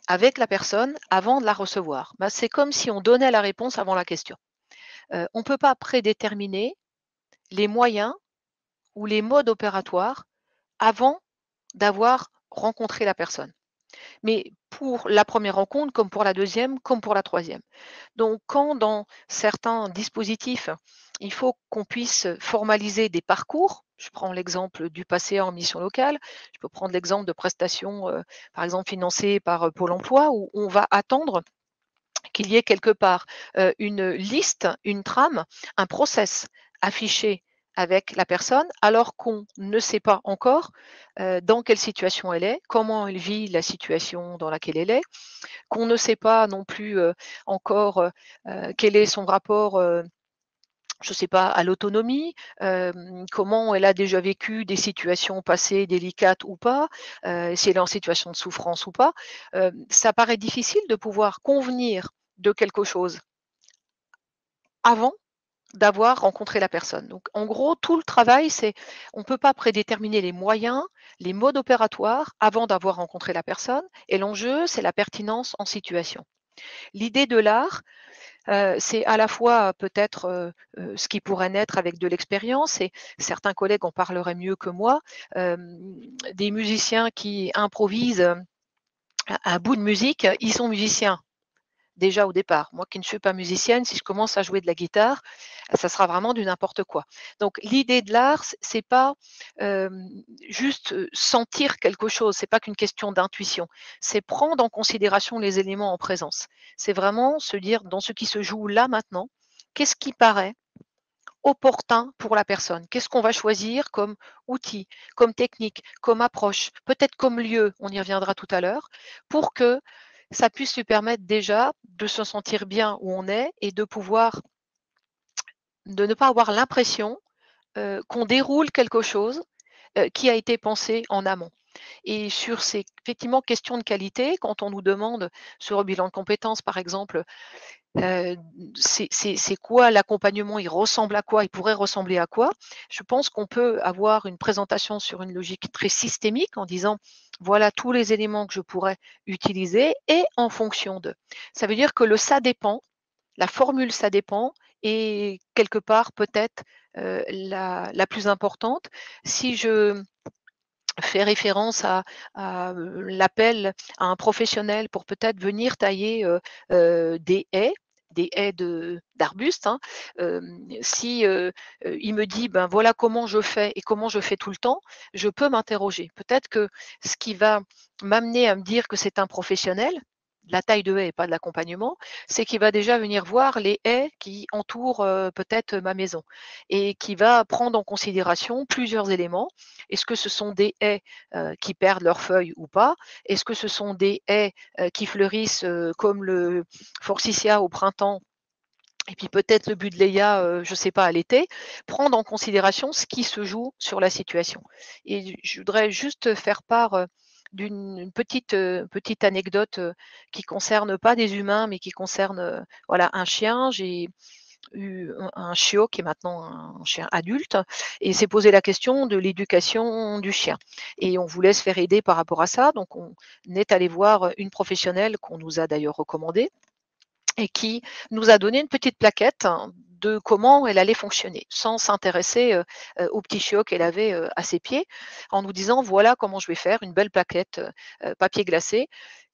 avec la personne avant de la recevoir. Ben, c'est comme si on donnait la réponse avant la question. On ne peut pas prédéterminer les moyens ou les modes opératoires avant d'avoir rencontré la personne. Mais pour la première rencontre, comme pour la deuxième, comme pour la troisième. Donc, quand dans certains dispositifs, il faut qu'on puisse formaliser des parcours, je prends l'exemple du passé en mission locale, je peux prendre l'exemple de prestations, par exemple financées par Pôle emploi, où on va attendre qu'il y ait quelque part une liste, une trame, un process affiché avec la personne, alors qu'on ne sait pas encore dans quelle situation elle est, comment elle vit la situation dans laquelle elle est, qu'on ne sait pas non plus encore quel est son rapport je ne sais pas, à l'autonomie, comment elle a déjà vécu des situations passées délicates ou pas, si elle est en situation de souffrance ou pas. Ça paraît difficile de pouvoir convenir de quelque chose avant d'avoir rencontré la personne. Donc en gros, tout le travail, c'est on ne peut pas prédéterminer les moyens, les modes opératoires avant d'avoir rencontré la personne et l'enjeu, c'est la pertinence en situation. L'idée de l'art, c'est à la fois peut-être, ce qui pourrait naître avec de l'expérience et certains collègues en parleraient mieux que moi, des musiciens qui improvisent, un bout de musique, ils sont musiciens, déjà au départ. Moi qui ne suis pas musicienne, si je commence à jouer de la guitare, ça sera vraiment du n'importe quoi. Donc l'idée de l'art, c'est pas, juste, sentir quelque chose, c'est pas qu'une question d'intuition. C'est prendre en considération les éléments en présence. C'est vraiment se dire dans ce qui se joue là maintenant, qu'est-ce qui paraît opportun pour la personne? Qu'est-ce qu'on va choisir comme outil, comme technique, comme approche, peut-être comme lieu, on y reviendra tout à l'heure, pour que ça puisse lui permettre déjà de se sentir bien où on est et de ne pas avoir l'impression, qu'on déroule quelque chose, qui a été pensé en amont. Et sur ces effectivement questions de qualité, quand on nous demande sur le bilan de compétences par exemple, Heu, c'est quoi l'accompagnement? Il ressemble à quoi? Il pourrait ressembler à quoi? Je pense qu'on peut avoir une présentation sur une logique très systémique en disant: «Voilà tous les éléments que je pourrais utiliser et en fonction de». Ça veut dire que le «ça dépend», la formule «ça dépend» est quelque part peut-être, la plus importante. Si je fais référence à l'appel à un professionnel pour peut-être venir tailler, des haies d'arbustes, hein. Si, il me dit: «Ben, voilà comment je fais et comment je fais tout le temps», je peux m'interroger. Peut-être que ce qui va m'amener à me dire que c'est un professionnel, la taille de haie et pas de l'accompagnement, c'est qu'il va déjà venir voir les haies qui entourent, peut-être ma maison et qui va prendre en considération plusieurs éléments. Est-ce que ce sont des haies, qui perdent leurs feuilles ou pas? Est-ce que ce sont des haies, qui fleurissent, comme le forsythia au printemps et puis peut-être le buddleia, je ne sais pas, à l'été? Prendre en considération ce qui se joue sur la situation et je voudrais juste faire part, d'une petite anecdote, qui concerne pas des humains, mais qui concerne, voilà, un chien. J'ai eu un chiot qui est maintenant un chien adulte et s'est posé la question de l'éducation du chien et on voulait se faire aider par rapport à ça. Donc on est allé voir une professionnelle qu'on nous a d'ailleurs recommandée et qui nous a donné une petite plaquette de comment elle allait fonctionner, sans s'intéresser, au petit chiot qu'elle avait, à ses pieds, en nous disant: «Voilà comment je vais faire», une belle plaquette, papier glacé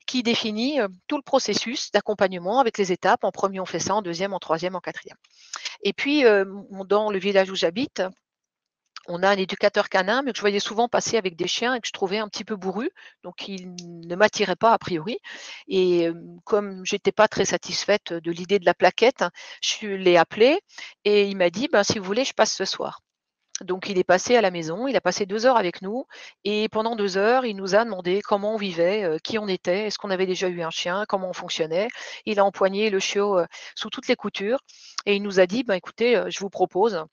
qui définit, tout le processus d'accompagnement avec les étapes. En premier on fait ça, en deuxième, en troisième, en quatrième. Et puis, dans le village où j'habite, on a un éducateur canin, mais que je voyais souvent passer avec des chiens et que je trouvais un petit peu bourrus, donc il ne m'attirait pas a priori. Et comme j'étais pas très satisfaite de l'idée de la plaquette, je l'ai appelé et il m'a dit: «Ben, si vous voulez, je passe ce soir». Donc il est passé à la maison, il a passé 2 heures avec nous et pendant 2 heures, il nous a demandé comment on vivait, qui on était, est-ce qu'on avait déjà eu un chien, comment on fonctionnait. Il a empoigné le chiot, sous toutes les coutures et il nous a dit: «Ben, écoutez, je vous propose,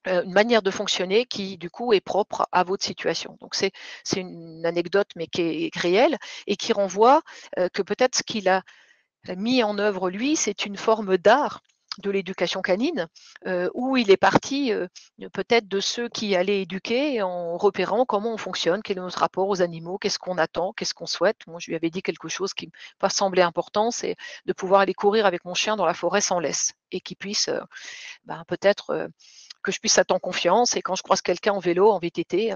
une manière de fonctionner qui, du coup, est propre à votre situation». Donc c'est une anecdote, mais qui est réelle et qui renvoie, que peut-être ce qu'il a mis en œuvre lui, c'est une forme d'art de l'éducation canine, où il est parti, peut-être de ceux qui allaient éduquer en repérant comment on fonctionne, quel est notre rapport aux animaux, qu'est-ce qu'on attend, qu'est-ce qu'on souhaite. Moi, je lui avais dit quelque chose qui m'a semblé important, c'est de pouvoir aller courir avec mon chien dans la forêt sans laisse et qu'il puisse, ben, peut-être, que je puisse être en confiance et quand je croise quelqu'un en vélo, en VTT,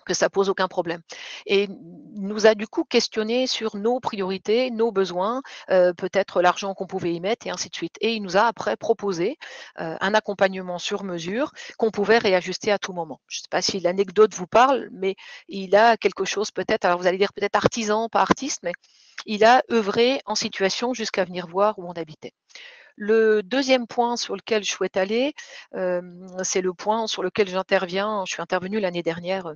que ça pose aucun problème. Et nous a du coup questionné sur nos priorités, nos besoins, peut-être l'argent qu'on pouvait y mettre et ainsi de suite. Et il nous a après proposé un accompagnement sur mesure qu'on pouvait réajuster à tout moment. Je ne sais pas si l'anecdote vous parle, mais il a quelque chose peut-être, alors vous allez dire peut-être artisan, pas artiste, mais il a œuvré en situation jusqu'à venir voir où on habitait. Le deuxième point sur lequel je souhaite aller, c'est le point sur lequel j'interviens. Je suis intervenue l'année dernière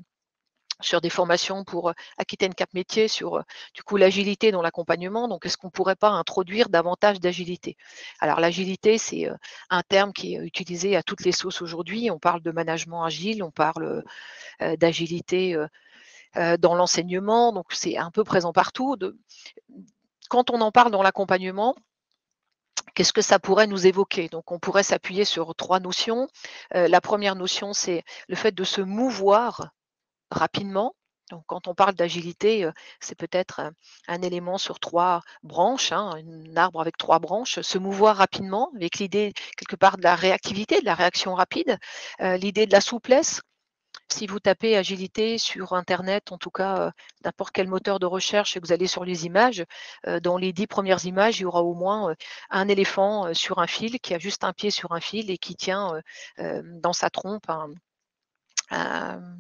sur des formations pour Aquitaine Cap Métier sur du coup l'agilité dans l'accompagnement. Donc, est-ce qu'on ne pourrait pas introduire davantage d'agilité? Alors, l'agilité, c'est un terme qui est utilisé à toutes les sauces aujourd'hui. On parle de management agile, on parle d'agilité dans l'enseignement. Donc, c'est un peu présent partout. Quand on en parle dans l'accompagnement, qu'est-ce que ça pourrait nous évoquer? Donc, on pourrait s'appuyer sur 3 notions. La première notion, c'est le fait de se mouvoir rapidement. Donc, quand on parle d'agilité, c'est peut-être un élément sur 3 branches, hein, un arbre avec 3 branches, se mouvoir rapidement avec l'idée quelque part de la réactivité, de la réaction rapide, l'idée de la souplesse. Si vous tapez agilité sur internet, en tout cas, n'importe quel moteur de recherche et que vous allez sur les images, dans les 10 premières images, il y aura au moins, un éléphant, sur un fil, qui a juste un pied sur un fil et qui tient, dans sa trompe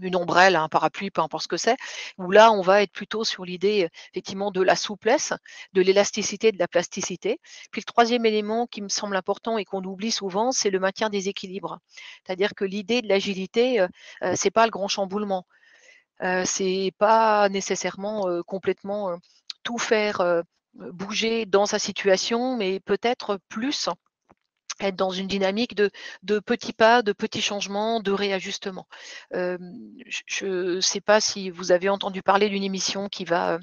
une ombrelle, un parapluie, peu importe ce que c'est, où là, on va être plutôt sur l'idée, effectivement, de la souplesse, de l'élasticité, de la plasticité. Puis le troisième élément qui me semble important et qu'on oublie souvent, c'est le maintien des équilibres. C'est-à-dire que l'idée de l'agilité, c'est pas le grand chamboulement. C'est pas nécessairement, complètement, tout faire, bouger dans sa situation, mais peut-être plus être dans une dynamique de petits pas, de petits changements, de réajustements. Je ne sais pas si vous avez entendu parler d'une émission qui va,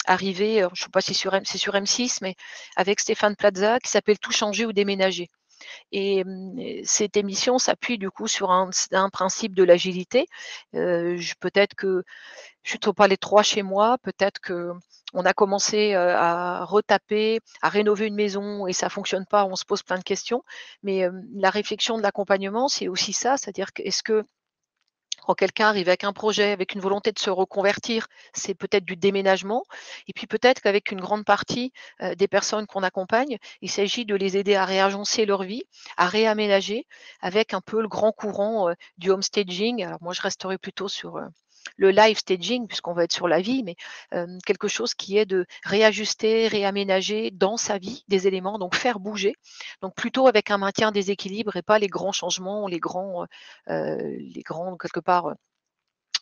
arriver, je ne sais pas si c'est sur M6, mais avec Stéphane Plaza, qui s'appelle «Tout changer ou déménager». Et cette émission s'appuie du coup sur un principe de l'agilité. Peut-être que je suis pas les 3 chez moi, peut-être que on a commencé, à retaper, à rénover une maison et ça fonctionne pas, on se pose plein de questions. Mais, la réflexion de l'accompagnement, c'est aussi ça, c'est-à-dire que est-ce que quand quelqu'un arrive avec un projet, avec une volonté de se reconvertir, c'est peut-être du déménagement. Et puis peut-être qu'avec une grande partie des personnes qu'on accompagne, il s'agit de les aider à réagencer leur vie, à réaménager avec un peu le grand courant du home staging. Alors moi, je resterai plutôt sur le live staging, puisqu'on va être sur la vie, mais quelque chose qui est de réajuster, réaménager dans sa vie des éléments, donc faire bouger. Donc plutôt avec un maintien des équilibres et pas les grands changements, les grands, quelque part,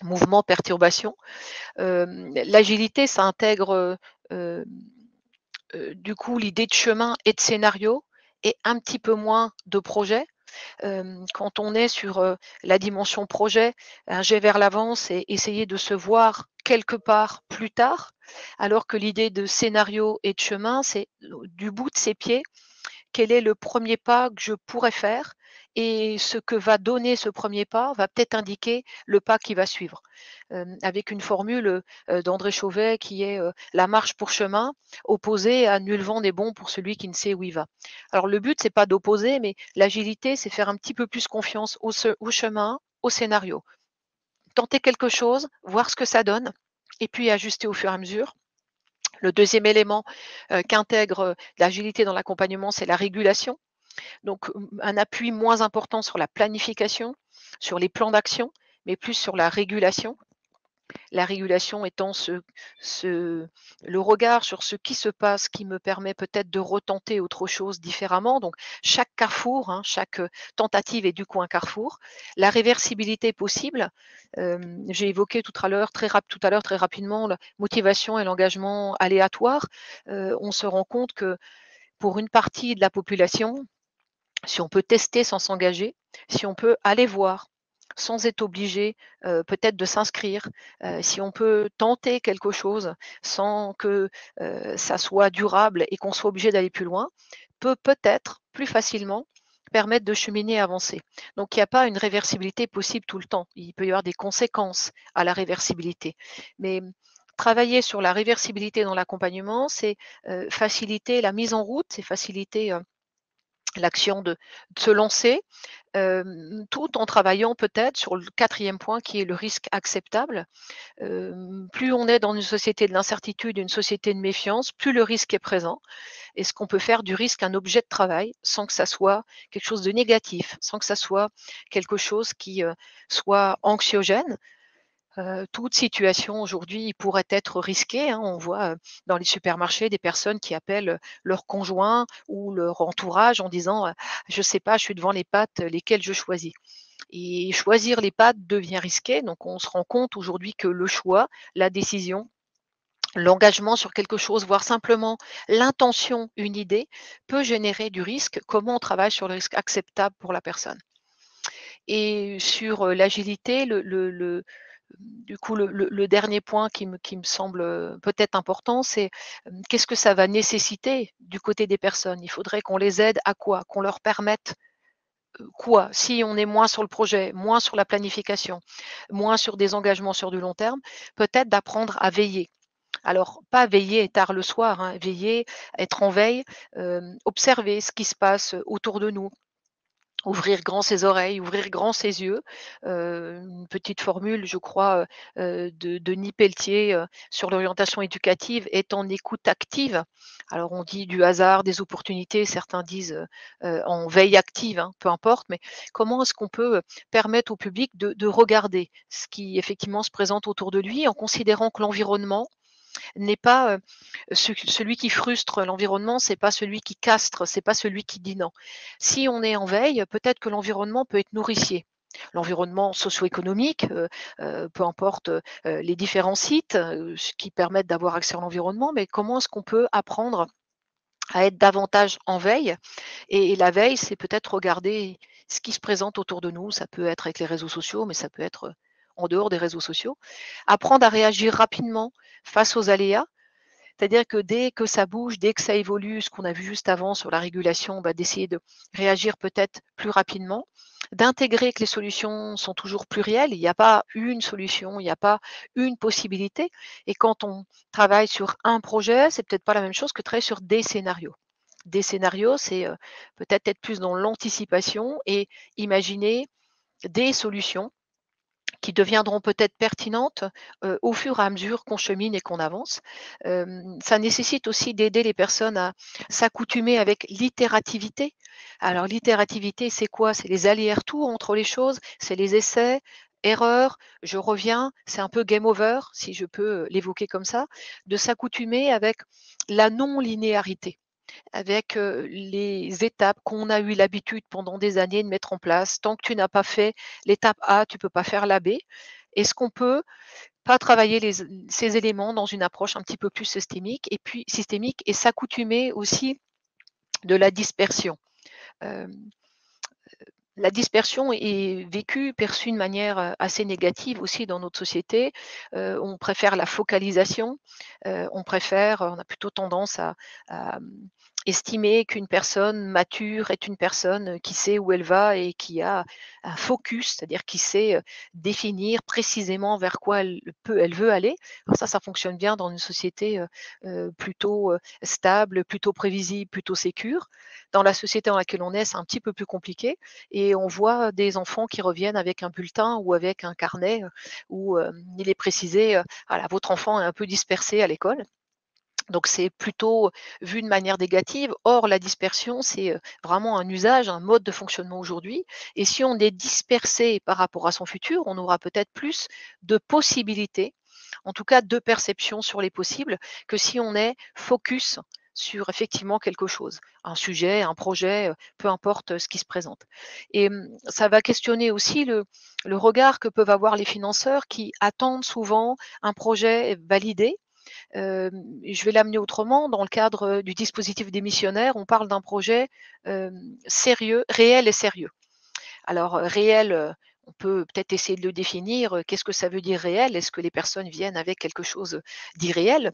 mouvements, perturbations. L'agilité, ça intègre, du coup, l'idée de chemin et de scénario et un petit peu moins de projet. Quand on est sur, la dimension projet, un jet vers l'avant, c'est essayer de se voir quelque part plus tard, alors que l'idée de scénario et de chemin, c'est du bout de ses pieds, quel est le premier pas que je pourrais faire et ce que va donner ce premier pas va peut-être indiquer le pas qui va suivre. Avec une formule, d'André Chauvet qui est, «La marche pour chemin, opposée à nul vent n'est bon pour celui qui ne sait où il va». Alors le but, c'est pas d'opposer, mais l'agilité, c'est faire un petit peu plus confiance au chemin, au scénario. Tenter quelque chose, voir ce que ça donne et puis ajuster au fur et à mesure. Le deuxième élément, qu'intègre, l'agilité dans l'accompagnement, c'est la régulation. Donc, un appui moins important sur la planification, sur les plans d'action, mais plus sur la régulation. La régulation étant le regard sur ce qui se passe qui me permet peut-être de retenter autre chose différemment. Donc chaque carrefour, hein, chaque, tentative est du coup un carrefour. La réversibilité possible, j'ai évoqué tout à l'heure très rapidement la motivation et l'engagement aléatoire. On se rend compte que pour une partie de la population, si on peut tester sans s'engager, si on peut aller voir sans être obligé, peut-être de s'inscrire, si on peut tenter quelque chose sans que, ça soit durable et qu'on soit obligé d'aller plus loin, peut peut-être plus facilement permettre de cheminer et avancer. Donc il n'y a pas une réversibilité possible tout le temps. Il peut y avoir des conséquences à la réversibilité. Mais travailler sur la réversibilité dans l'accompagnement, c'est, faciliter la mise en route, c'est faciliter, l'action de se lancer, tout en travaillant peut-être sur le 4e point qui est le risque acceptable. Plus on est dans une société de l'incertitude, une société de méfiance, plus le risque est présent. Est-ce qu'on peut faire du risque un objet de travail sans que ça soit quelque chose de négatif, sans que ça soit quelque chose qui, soit anxiogène? Toute situation aujourd'hui pourrait être risquée, hein. On voit, dans les supermarchés des personnes qui appellent, leur conjoint ou leur entourage en disant, «Je ne sais pas, je suis devant les pâtes, lesquelles je choisis?» Et choisir les pâtes devient risqué, donc on se rend compte aujourd'hui que le choix, la décision, l'engagement sur quelque chose, voire simplement l'intention, une idée, peut générer du risque. Comment on travaille sur le risque acceptable pour la personne? Et sur, l'agilité, du coup, le dernier point qui me semble, peut-être important, c'est, qu'est-ce que ça va nécessiter du côté des personnes? Il faudrait qu'on les aide à quoi? Qu'on leur permette, quoi? Si on est moins sur le projet, moins sur la planification, moins sur des engagements sur du long terme, peut-être d'apprendre à veiller. Alors, pas veiller tard le soir, hein, veiller, être en veille, observer ce qui se passe autour de nous. Ouvrir grand ses oreilles, ouvrir grand ses yeux. Une petite formule, je crois, de Denis Pelletier, sur l'orientation éducative est en écoute active. Alors on dit du hasard, des opportunités, certains disent, en veille active, hein, peu importe, mais comment est-ce qu'on peut, permettre au public de regarder ce qui effectivement se présente autour de lui en considérant que l'environnement n'est pas, celui qui frustre l'environnement, c'est pas celui qui castre, c'est pas celui qui dit non. Si on est en veille, peut-être que l'environnement peut être nourricier. L'environnement socio-économique, peu importe, les différents sites, qui permettent d'avoir accès à l'environnement, mais comment est-ce qu'on peut apprendre à être davantage en veille? Et la veille, c'est peut-être regarder ce qui se présente autour de nous. Ça peut être avec les réseaux sociaux, mais ça peut être, en dehors des réseaux sociaux. Apprendre à réagir rapidement face aux aléas, c'est-à-dire que dès que ça bouge, dès que ça évolue, ce qu'on a vu juste avant sur la régulation, bah, d'essayer de réagir peut-être plus rapidement, d'intégrer que les solutions sont toujours plurielles. Il n'y a pas une solution, il n'y a pas une possibilité. Et quand on travaille sur un projet, c'est peut-être pas la même chose que travailler sur des scénarios. Des scénarios, c'est peut-être être plus dans l'anticipation et imaginer des solutions qui deviendront peut-être pertinentes, au fur et à mesure qu'on chemine et qu'on avance. Ça nécessite aussi d'aider les personnes à s'accoutumer avec l'itérativité. Alors l'itérativité, c'est quoi? C'est les allers-retours entre les choses, c'est les essais, erreurs, je reviens, c'est un peu game over, si je peux, l'évoquer comme ça, de s'accoutumer avec la non-linéarité, avec, les étapes qu'on a eu l'habitude pendant des années de mettre en place. Tant que tu n'as pas fait l'étape A, tu peux pas faire la B. Est-ce qu'on peut pas travailler ces éléments dans une approche un petit peu plus systémique et s'accoutumer aussi de la dispersion? Hem, la dispersion est vécue, perçue de manière, assez négative aussi dans notre société. On préfère la focalisation, on a plutôt tendance à estimer qu'une personne mature est une personne, qui sait où elle va et qui a un focus, c'est-à-dire qui sait, définir précisément vers quoi elle veut aller. Alors ça fonctionne bien dans une société, plutôt, stable, plutôt prévisible, plutôt sécure. Dans la société dans laquelle on est, c'est un petit peu plus compliqué et on voit des enfants qui reviennent avec un bulletin ou avec un carnet, où, il est précisé, voilà: «Votre enfant est un peu dispersé à l'école». Donc c'est plutôt vu de manière négative. Or la dispersion, c'est, vraiment un usage, un mode de fonctionnement aujourd'hui et si on est dispersé par rapport à son futur, on aura peut-être plus de possibilités, en tout cas de perception sur les possibles, que si on est focus sur effectivement quelque chose, un sujet, un projet, peu importe, ce qui se présente. Et ça va questionner aussi le regard que peuvent avoir les financeurs qui attendent souvent un projet validé. Je vais l'amener autrement. Dans le cadre, du dispositif démissionnaire, on parle d'un projet, sérieux, réel et sérieux. Alors, réel, on peut peut-être essayer de le définir, qu'est-ce que ça veut dire réel? Est-ce que les personnes viennent avec quelque chose d'irréel?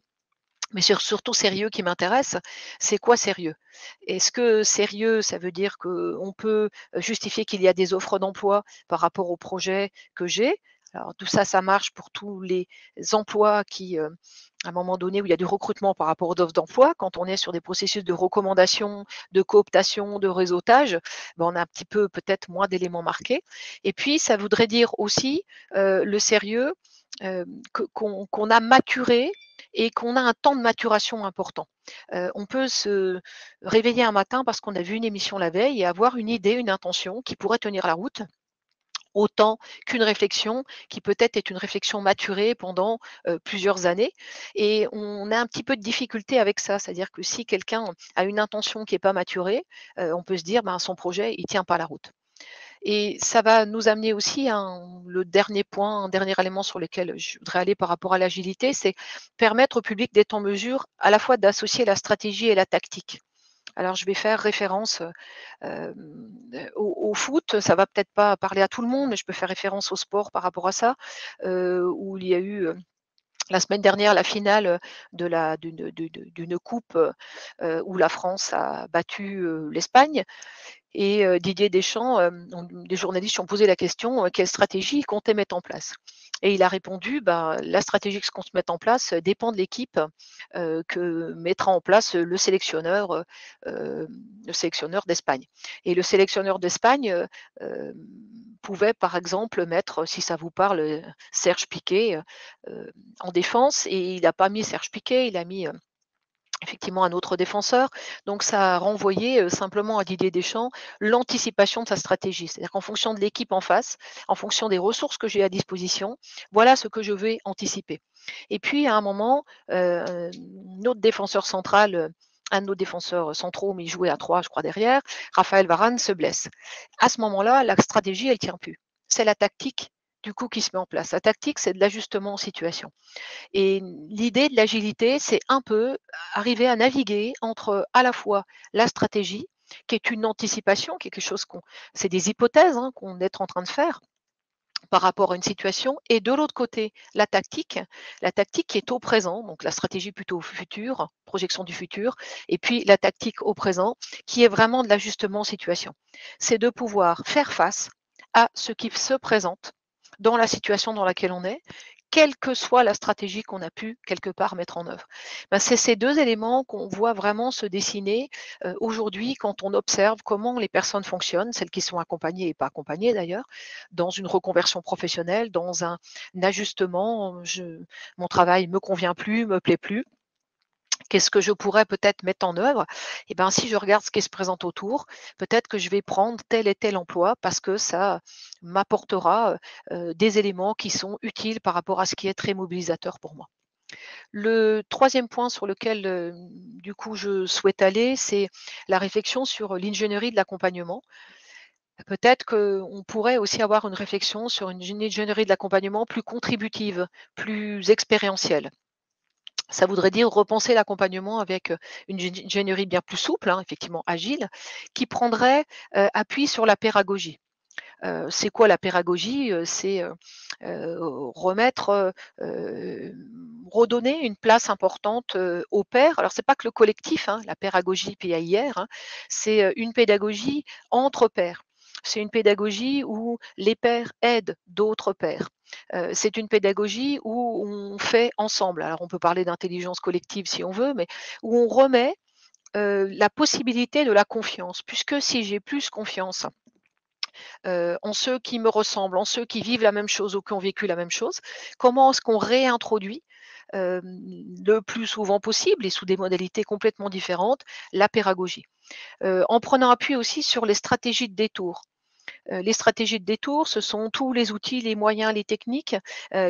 Mais surtout sérieux qui m'intéresse, c'est quoi sérieux? Est-ce que sérieux, ça veut dire qu'on peut justifier qu'il y a des offres d'emploi par rapport au projet que j'ai? Alors tout ça, ça marche pour tous les emplois qui, à un moment donné où il y a du recrutement par rapport aux offres d'emploi. Quand on est sur des processus de recommandation, de cooptation, de réseautage, ben, on a un petit peu peut-être moins d'éléments marqués. Et puis ça voudrait dire aussi, le sérieux, qu'on a maturé et qu'on a un temps de maturation important. On peut se réveiller un matin parce qu'on a vu une émission la veille et avoir une idée, une intention qui pourrait tenir la route, autant qu'une réflexion qui peut-être est une réflexion maturée pendant, plusieurs années, et on a un petit peu de difficulté avec ça. C'est-à-dire que si quelqu'un a une intention qui est pas maturée, on peut se dire: «Ben, son projet, il tient pas la route». Et ça va nous amener aussi à le dernier point, un dernier élément sur lequel je voudrais aller par rapport à l'agilité, c'est permettre au public d'être en mesure à la fois d'associer la stratégie et la tactique. Alors je vais faire référence, au foot. Ça va peut-être pas parler à tout le monde, mais je peux faire référence au sport par rapport à ça, où il y a eu, la semaine dernière la finale, de la d'une coupe, où la France a battu, l'Espagne. Et Didier Deschamps, des journalistes lui ont posé la question, quelle stratégie il comptait mettre en place? Et il a répondu: «Ben, la stratégie que compte mettre en place, dépend de l'équipe, que mettra en place, le sélectionneur d'Espagne». Et le sélectionneur d'Espagne, pouvait par exemple mettre, si ça vous parle, Serge Piqué, en défense, et il n'a pas mis Serge Piqué, il a mis, effectivement un autre défenseur. Donc ça a renvoyé, simplement à Didier Deschamps l'anticipation de sa stratégie. C'est-à-dire qu'en fonction de l'équipe en face, en fonction des ressources que j'ai à disposition, voilà ce que je vais anticiper. Et puis à un moment, notre défenseur central, un de nos défenseurs centraux, mais il jouait à 3, je crois, derrière, Raphaël Varane se blesse. À ce moment-là, la stratégie, elle tient plus. C'est la tactique, du coup, qui se met en place. La tactique, c'est de l'ajustement en situation. Et l'idée de l'agilité, c'est un peu arriver à naviguer entre à la fois la stratégie, qui est une anticipation, qui est quelque chose c'est des hypothèses, hein, qu'on est en train de faire par rapport à une situation, et de l'autre côté, la tactique qui est au présent, donc la stratégie plutôt au futur, projection du futur, et puis la tactique au présent, qui est vraiment de l'ajustement en situation. C'est de pouvoir faire face à ce qui se présente dans la situation dans laquelle on est, quelle que soit la stratégie qu'on a pu quelque part mettre en œuvre. Ben, c'est ces deux éléments qu'on voit vraiment se dessiner aujourd'hui quand on observe comment les personnes fonctionnent, celles qui sont accompagnées et pas accompagnées d'ailleurs, dans une reconversion professionnelle, dans un ajustement. Mon travail me convient plus, me plaît plus. Qu'est-ce que je pourrais peut-être mettre en œuvre? Et ben, si je regarde ce qui se présente autour, peut-être que je vais prendre tel et tel emploi parce que ça m'apportera des éléments qui sont utiles par rapport à ce qui est très mobilisateur pour moi. Le troisième point sur lequel, du coup, je souhaite aller, c'est la réflexion sur l'ingénierie de l'accompagnement. Peut-être qu'on pourrait aussi avoir une réflexion sur une ingénierie de l'accompagnement plus contributive, plus expérientielle. Ça voudrait dire repenser l'accompagnement avec, une ingénierie bien plus souple, hein, effectivement agile, qui prendrait, appui sur la pédagogie. C'est quoi la pédagogie? C'est, remettre, redonner une place importante, aux pairs. Alors c'est pas que le collectif, hein, la pédagogie PAIR, hein, c'est, une pédagogie entre pairs. C'est une pédagogie où les pairs aident d'autres pairs. C'est une pédagogie où on fait ensemble. Alors on peut parler d'intelligence collective si on veut, mais où on remet, la possibilité de la confiance. Puisque si j'ai plus confiance en ceux qui me ressemblent, en ceux qui vivent la même chose ou qui ont vécu la même chose. Comment est-ce qu'on réintroduit, le plus souvent possible et sous des modalités complètement différentes, la pédagogie? En prenant appui aussi sur les stratégies de détour. Les stratégies de détour, ce sont tous les outils, les moyens, les techniques,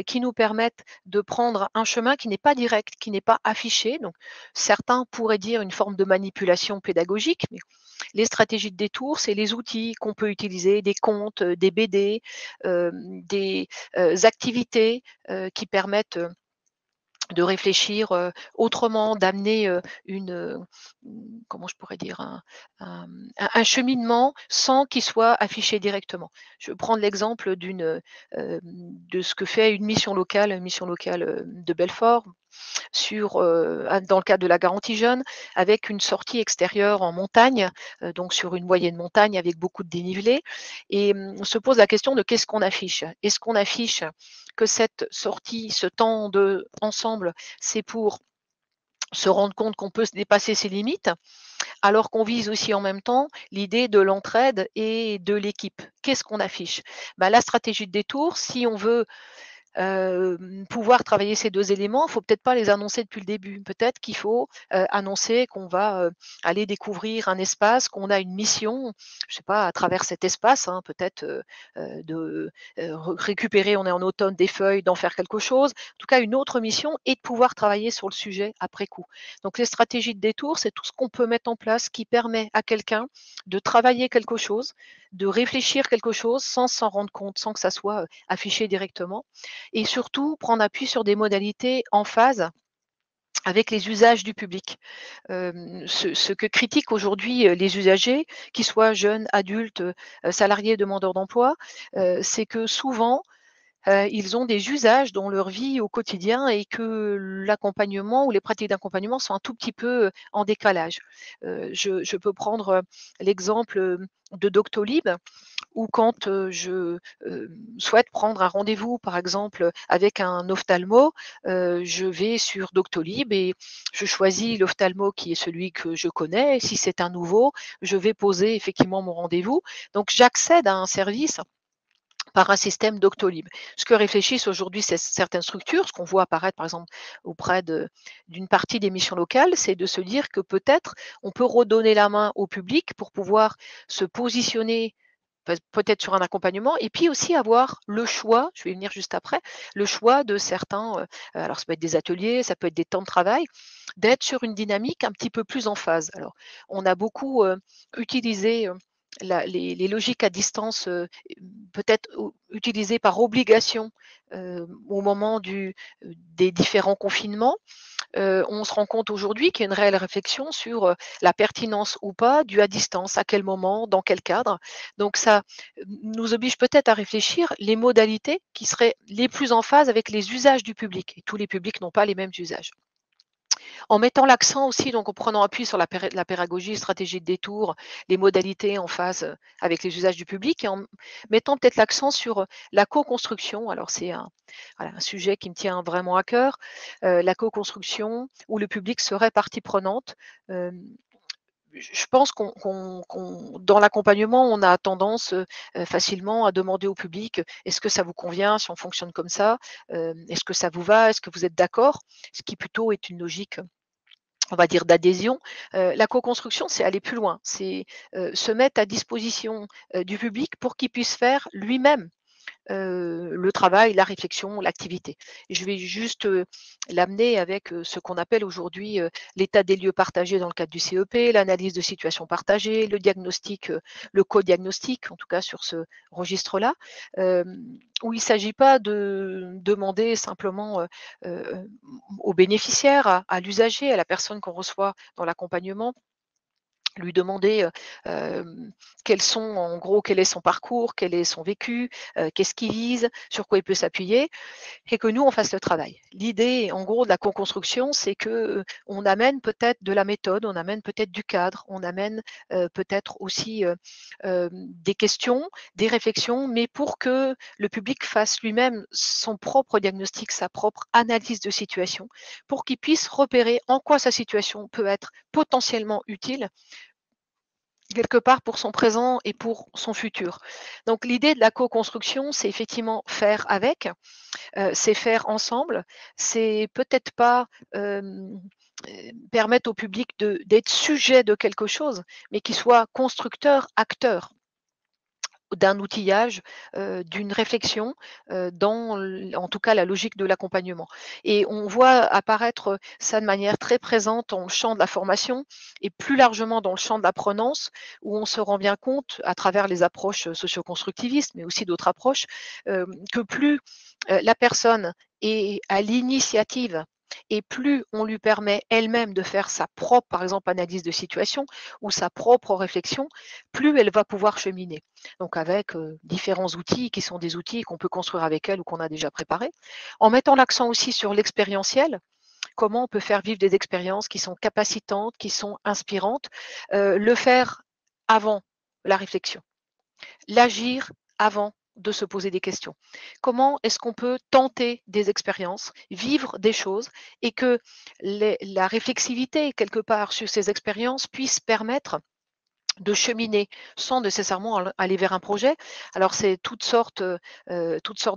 qui nous permettent de prendre un chemin qui n'est pas direct, qui n'est pas affiché. Donc certains pourraient dire une forme de manipulation pédagogique, mais les stratégies de détour, c'est les outils qu'on peut utiliser, des contes, des BD, des, activités, qui permettent, de réfléchir, autrement, d'amener, comment je pourrais dire? Un cheminement sans qu'il soit affiché directement. Je vais prendre l'exemple de ce que fait une mission locale, de Belfort. dans le cadre de la garantie jeune, avec une sortie extérieure en montagne, donc sur une moyenne montagne avec beaucoup de dénivelé. Et on se pose la question de qu'est-ce qu'on affiche? Est-ce qu'on affiche que cette sortie, ce temps ensemble, c'est pour se rendre compte qu'on peut se dépasser ses limites, alors qu'on vise aussi en même temps l'idée de l'entraide et de l'équipe? Qu'est-ce qu'on affiche? Bah, la stratégie de détour, si on veut pouvoir travailler ces 2 éléments, il faut peut-être pas les annoncer depuis le début. Peut-être qu'il faut, annoncer qu'on va, aller découvrir un espace, qu'on a une mission, je sais pas, à travers cet espace, hein, peut-être, de, récupérer, on est en automne, des feuilles, d'en faire quelque chose. En tout cas, une autre mission et de pouvoir travailler sur le sujet après coup. Donc les stratégies de détour, c'est tout ce qu'on peut mettre en place qui permet à quelqu'un de travailler quelque chose, de réfléchir quelque chose sans s'en rendre compte, sans que ça soit, affiché directement et surtout prendre appui sur des modalités en phase avec les usages du public. Ce que critiquent aujourd'hui, les usagers, qu'ils soient jeunes, adultes, salariés, demandeurs d'emploi, c'est que souvent, ils ont des usages dans leur vie au quotidien et que l'accompagnement ou les pratiques d'accompagnement sont un tout petit peu, en décalage. Je peux prendre, l'exemple, de Doctolib ou quand, je, souhaite prendre un rendez-vous, par exemple, avec un ophtalmo, je vais sur Doctolib et je choisis l'ophtalmo qui est celui que je connais. Si c'est un nouveau, je vais poser effectivement mon rendez-vous. Donc j'accède à un service par un système Doctolib. Ce que réfléchissent aujourd'hui certaines structures, ce qu'on voit apparaître par exemple auprès d'une partie des missions locales, c'est de se dire que peut-être on peut redonner la main au public pour pouvoir se positionner peut-être sur un accompagnement et puis aussi avoir le choix, je vais y venir juste après, le choix de certains, alors ça peut être des ateliers, ça peut être des temps de travail, d'être sur une dynamique un petit peu plus en phase. Alors on a beaucoup, utilisé, les logiques à distance, peut-être utilisées par obligation, au moment des différents confinements. On se rend compte aujourd'hui qu'il y a une réelle réflexion sur, la pertinence ou pas du à distance, à quel moment, dans quel cadre. Donc ça, nous oblige peut-être à réfléchir les modalités qui seraient les plus en phase avec les usages du public et tous les publics n'ont pas les mêmes usages. En mettant l'accent aussi, donc en prenant appui sur la pédagogie, stratégie de détour, les modalités en phase, avec les usages du public et en mettant peut-être l'accent sur, la co-construction. Alors c'est un sujet qui me tient vraiment à cœur, la co-construction où le public serait partie prenante. Hem, je pense qu'on dans l'accompagnement, on a tendance, facilement à demander au public: «Est-ce que ça vous convient si on fonctionne comme ça? Est-ce que ça vous va? Est-ce que vous êtes d'accord?» Ce qui plutôt est une logique, on va dire d'adhésion. La co-construction, c'est aller plus loin, c'est, se mettre à disposition, du public pour qu'il puisse faire lui-même le travail, la réflexion, l'activité. Et je vais juste, l'amener avec, ce qu'on appelle aujourd'hui, l'état des lieux partagés dans le cadre du CEP, l'analyse de situation partagée, le diagnostic, le co-diagnostic, en tout cas sur ce registre-là, où il ne s'agit pas de demander simplement, heu, au bénéficiaire, à l'usager, à la personne qu'on reçoit dans l'accompagnement lui demander, quel est son parcours, quel est son vécu, qu'est-ce qu'il vise, sur quoi il peut s'appuyer et que nous, on fasse le travail. L'idée, en gros, de la co-construction, c'est que, on amène peut-être de la méthode, on amène peut-être du cadre, on amène, peut-être aussi, des questions, des réflexions, mais pour que le public fasse lui-même son propre diagnostic, sa propre analyse de situation, pour qu'il puisse repérer en quoi sa situation peut être potentiellement utile quelque part pour son présent et pour son futur. Donc l'idée de la co-construction, c'est effectivement faire avec, c'est faire ensemble, c'est peut-être pas, permettre au public d'être sujet de quelque chose, mais qu'il soit constructeur, acteur d'un outillage, d'une réflexion, dans en tout cas la logique de l'accompagnement et on voit apparaître, ça de manière très présente dans le champ de la formation et plus largement dans le champ de l'apprenance où on se rend bien compte à travers les approches, socio-constructivistes, mais aussi d'autres approches, que plus, la personne est à l'initiative et plus on lui permet elle-même de faire sa propre, par exemple, analyse de situation ou sa propre réflexion, plus elle va pouvoir cheminer. Donc avec, différents outils qui sont des outils qu'on peut construire avec elle ou qu'on a déjà préparés. En mettant l'accent aussi sur l'expérientiel, comment on peut faire vivre des expériences qui sont capacitantes, qui sont inspirantes, le faire avant la réflexion, l'agir avant de se poser des questions. Comment est-ce qu'on peut tenter des expériences, vivre des choses et que la réflexivité, quelque part, sur ces expériences puisse permettre de cheminer sans nécessairement aller vers un projet. Alors c'est toutes sortes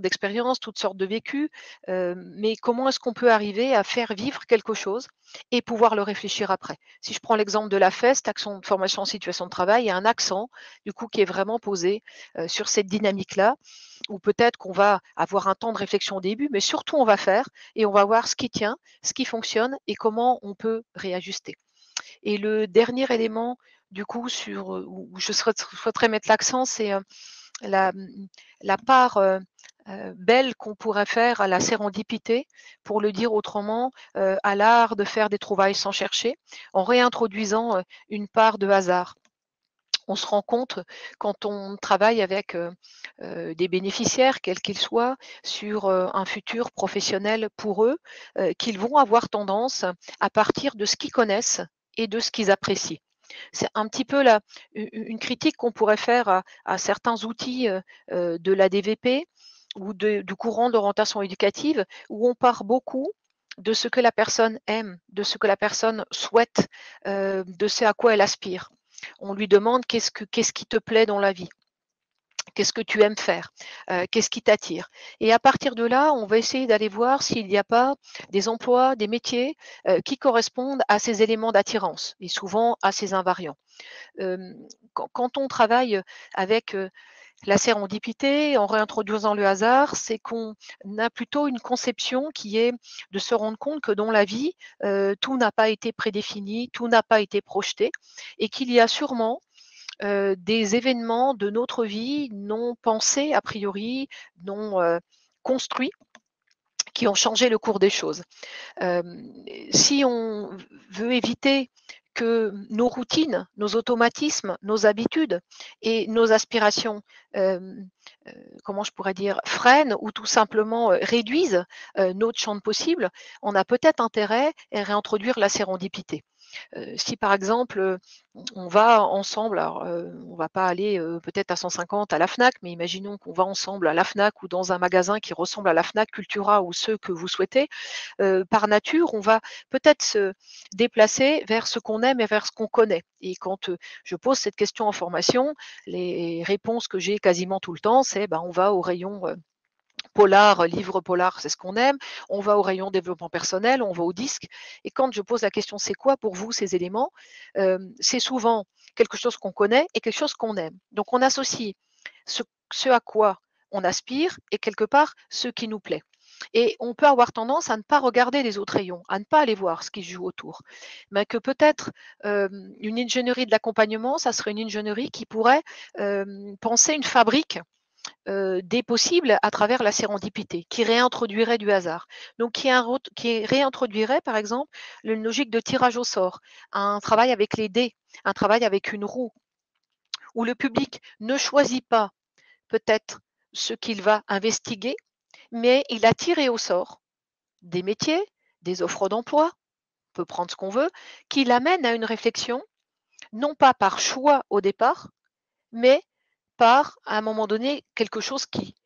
d'expériences, toutes sortes de vécus, mais comment est-ce qu'on peut arriver à faire vivre quelque chose et pouvoir le réfléchir après? Si je prends l'exemple de la FEST, action de formation en situation de travail, il y a un accent du coup qui est vraiment posé, sur cette dynamique-là, où peut-être qu'on va avoir un temps de réflexion au début, mais surtout on va faire et on va voir ce qui tient, ce qui fonctionne et comment on peut réajuster. Et le dernier élément, du coup, où je souhaiterais mettre l'accent, c'est la, la part belle qu'on pourrait faire à la sérendipité, pour le dire autrement, à l'art de faire des trouvailles sans chercher, en réintroduisant une part de hasard. On se rend compte quand on travaille avec des bénéficiaires, quels qu'ils soient, sur un futur professionnel pour eux, qu'ils vont avoir tendance à partir de ce qu'ils connaissent et de ce qu'ils apprécient. C'est un petit peu une critique qu'on pourrait faire à certains outils de la DVP ou du courant d'orientation éducative, où on part beaucoup de ce que la personne aime, de ce que la personne souhaite, de ce à quoi elle aspire. On lui demande qu'est-ce qui te plaît dans la vie? Qu'est-ce que tu aimes faire? Qu'est-ce qui t'attire? Et à partir de là, on va essayer d'aller voir s'il n'y a pas des emplois, des métiers, qui correspondent à ces éléments d'attirance et souvent à ces invariants. Hem, quand on travaille avec, la sérendipité, en réintroduisant le hasard, c'est qu'on a plutôt une conception qui est de se rendre compte que dans la vie, tout n'a pas été prédéfini, tout n'a pas été projeté et qu'il y a sûrement des événements de notre vie non pensés a priori, non construits, qui ont changé le cours des choses. Si on veut éviter que nos routines, nos automatismes, nos habitudes et nos aspirations, comment je pourrais dire, freinent ou tout simplement réduisent notre champ de possibles, on a peut-être intérêt à réintroduire la sérendipité. Si par exemple, on va ensemble, alors, on va pas aller, peut-être à 150 à la Fnac, mais imaginons qu'on va ensemble à la Fnac ou dans un magasin qui ressemble à la Fnac, Cultura ou ceux que vous souhaitez. Par nature, on va peut-être se déplacer vers ce qu'on aime et vers ce qu'on connaît. Et quand, je pose cette question en formation, les réponses que j'ai quasiment tout le temps, c'est: «Ben, on va au rayon, polar, livre polar, c'est ce qu'on aime. On va au rayon développement personnel, on va au disque. Et quand je pose la question, c'est quoi pour vous ces éléments? C'est souvent quelque chose qu'on connaît et quelque chose qu'on aime. Donc on associe ce, ce à quoi on aspire et quelque part ce qui nous plaît. Et on peut avoir tendance à ne pas regarder les autres rayons, à ne pas aller voir ce qui se joue autour. Mais que peut-être une ingénierie de l'accompagnement, ça serait une ingénierie qui pourrait penser une fabrique des possibles à travers la sérendipité, qui réintroduirait du hasard. Donc qui réintroduirait, par exemple, une logique de tirage au sort, un travail avec les dés, un travail avec une roue, où le public ne choisit pas peut-être ce qu'il va investiguer, mais il a tiré au sort des métiers, des offres d'emploi, on peut prendre ce qu'on veut, qui l'amènent à une réflexion, non pas par choix au départ, mais par, à un moment donné, quelque chose qui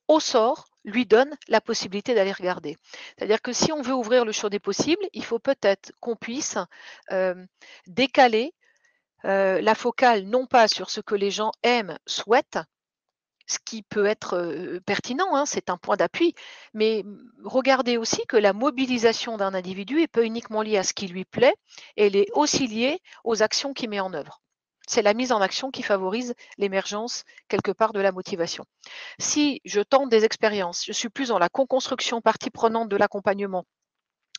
au sort, lui donne la possibilité d'aller regarder. C'est-à-dire que si on veut ouvrir le champ des possibles, il faut peut-être qu'on puisse décaler la focale, non pas sur ce que les gens aiment, souhaitent, ce qui peut être pertinent, hein, c'est un point d'appui, mais regarder aussi que la mobilisation d'un individu est pas uniquement liée à ce qui lui plaît, elle est aussi liée aux actions qu'il met en œuvre. C'est la mise en action qui favorise l'émergence quelque part de la motivation. Si je tente des expériences, je suis plus dans la co-construction partie prenante de l'accompagnement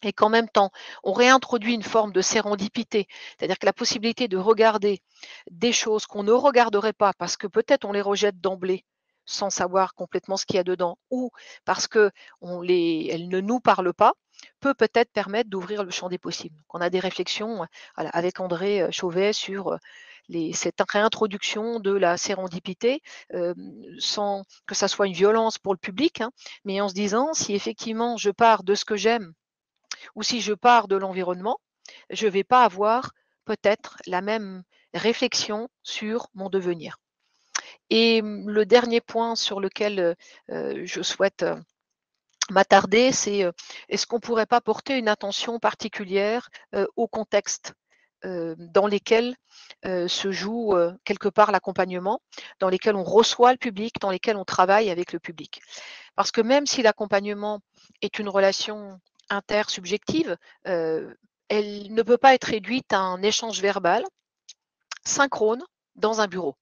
et qu'en même temps, on réintroduit une forme de sérendipité, c'est-à-dire que la possibilité de regarder des choses qu'on ne regarderait pas parce que peut-être on les rejette d'emblée sans savoir complètement ce qu'il y a dedans ou parce que elles ne nous parlent pas, peut-être permettre d'ouvrir le champ des possibles. On a des réflexions voilà, avec André Chauvet sur cette réintroduction de la sérendipité sans que ça soit une violence pour le public, hein, mais en se disant si effectivement je pars de ce que j'aime ou si je pars de l'environnement, je ne vais pas avoir peut-être la même réflexion sur mon devenir. Et le dernier point sur lequel je souhaite m'attarder, c'est est-ce qu'on ne pourrait pas porter une attention particulière au contexte dans lesquels se joue quelque part l'accompagnement, dans lesquels on reçoit le public, dans lesquels on travaille avec le public. Parce que même si l'accompagnement est une relation intersubjective, elle ne peut pas être réduite à un échange verbal synchrone dans un bureau.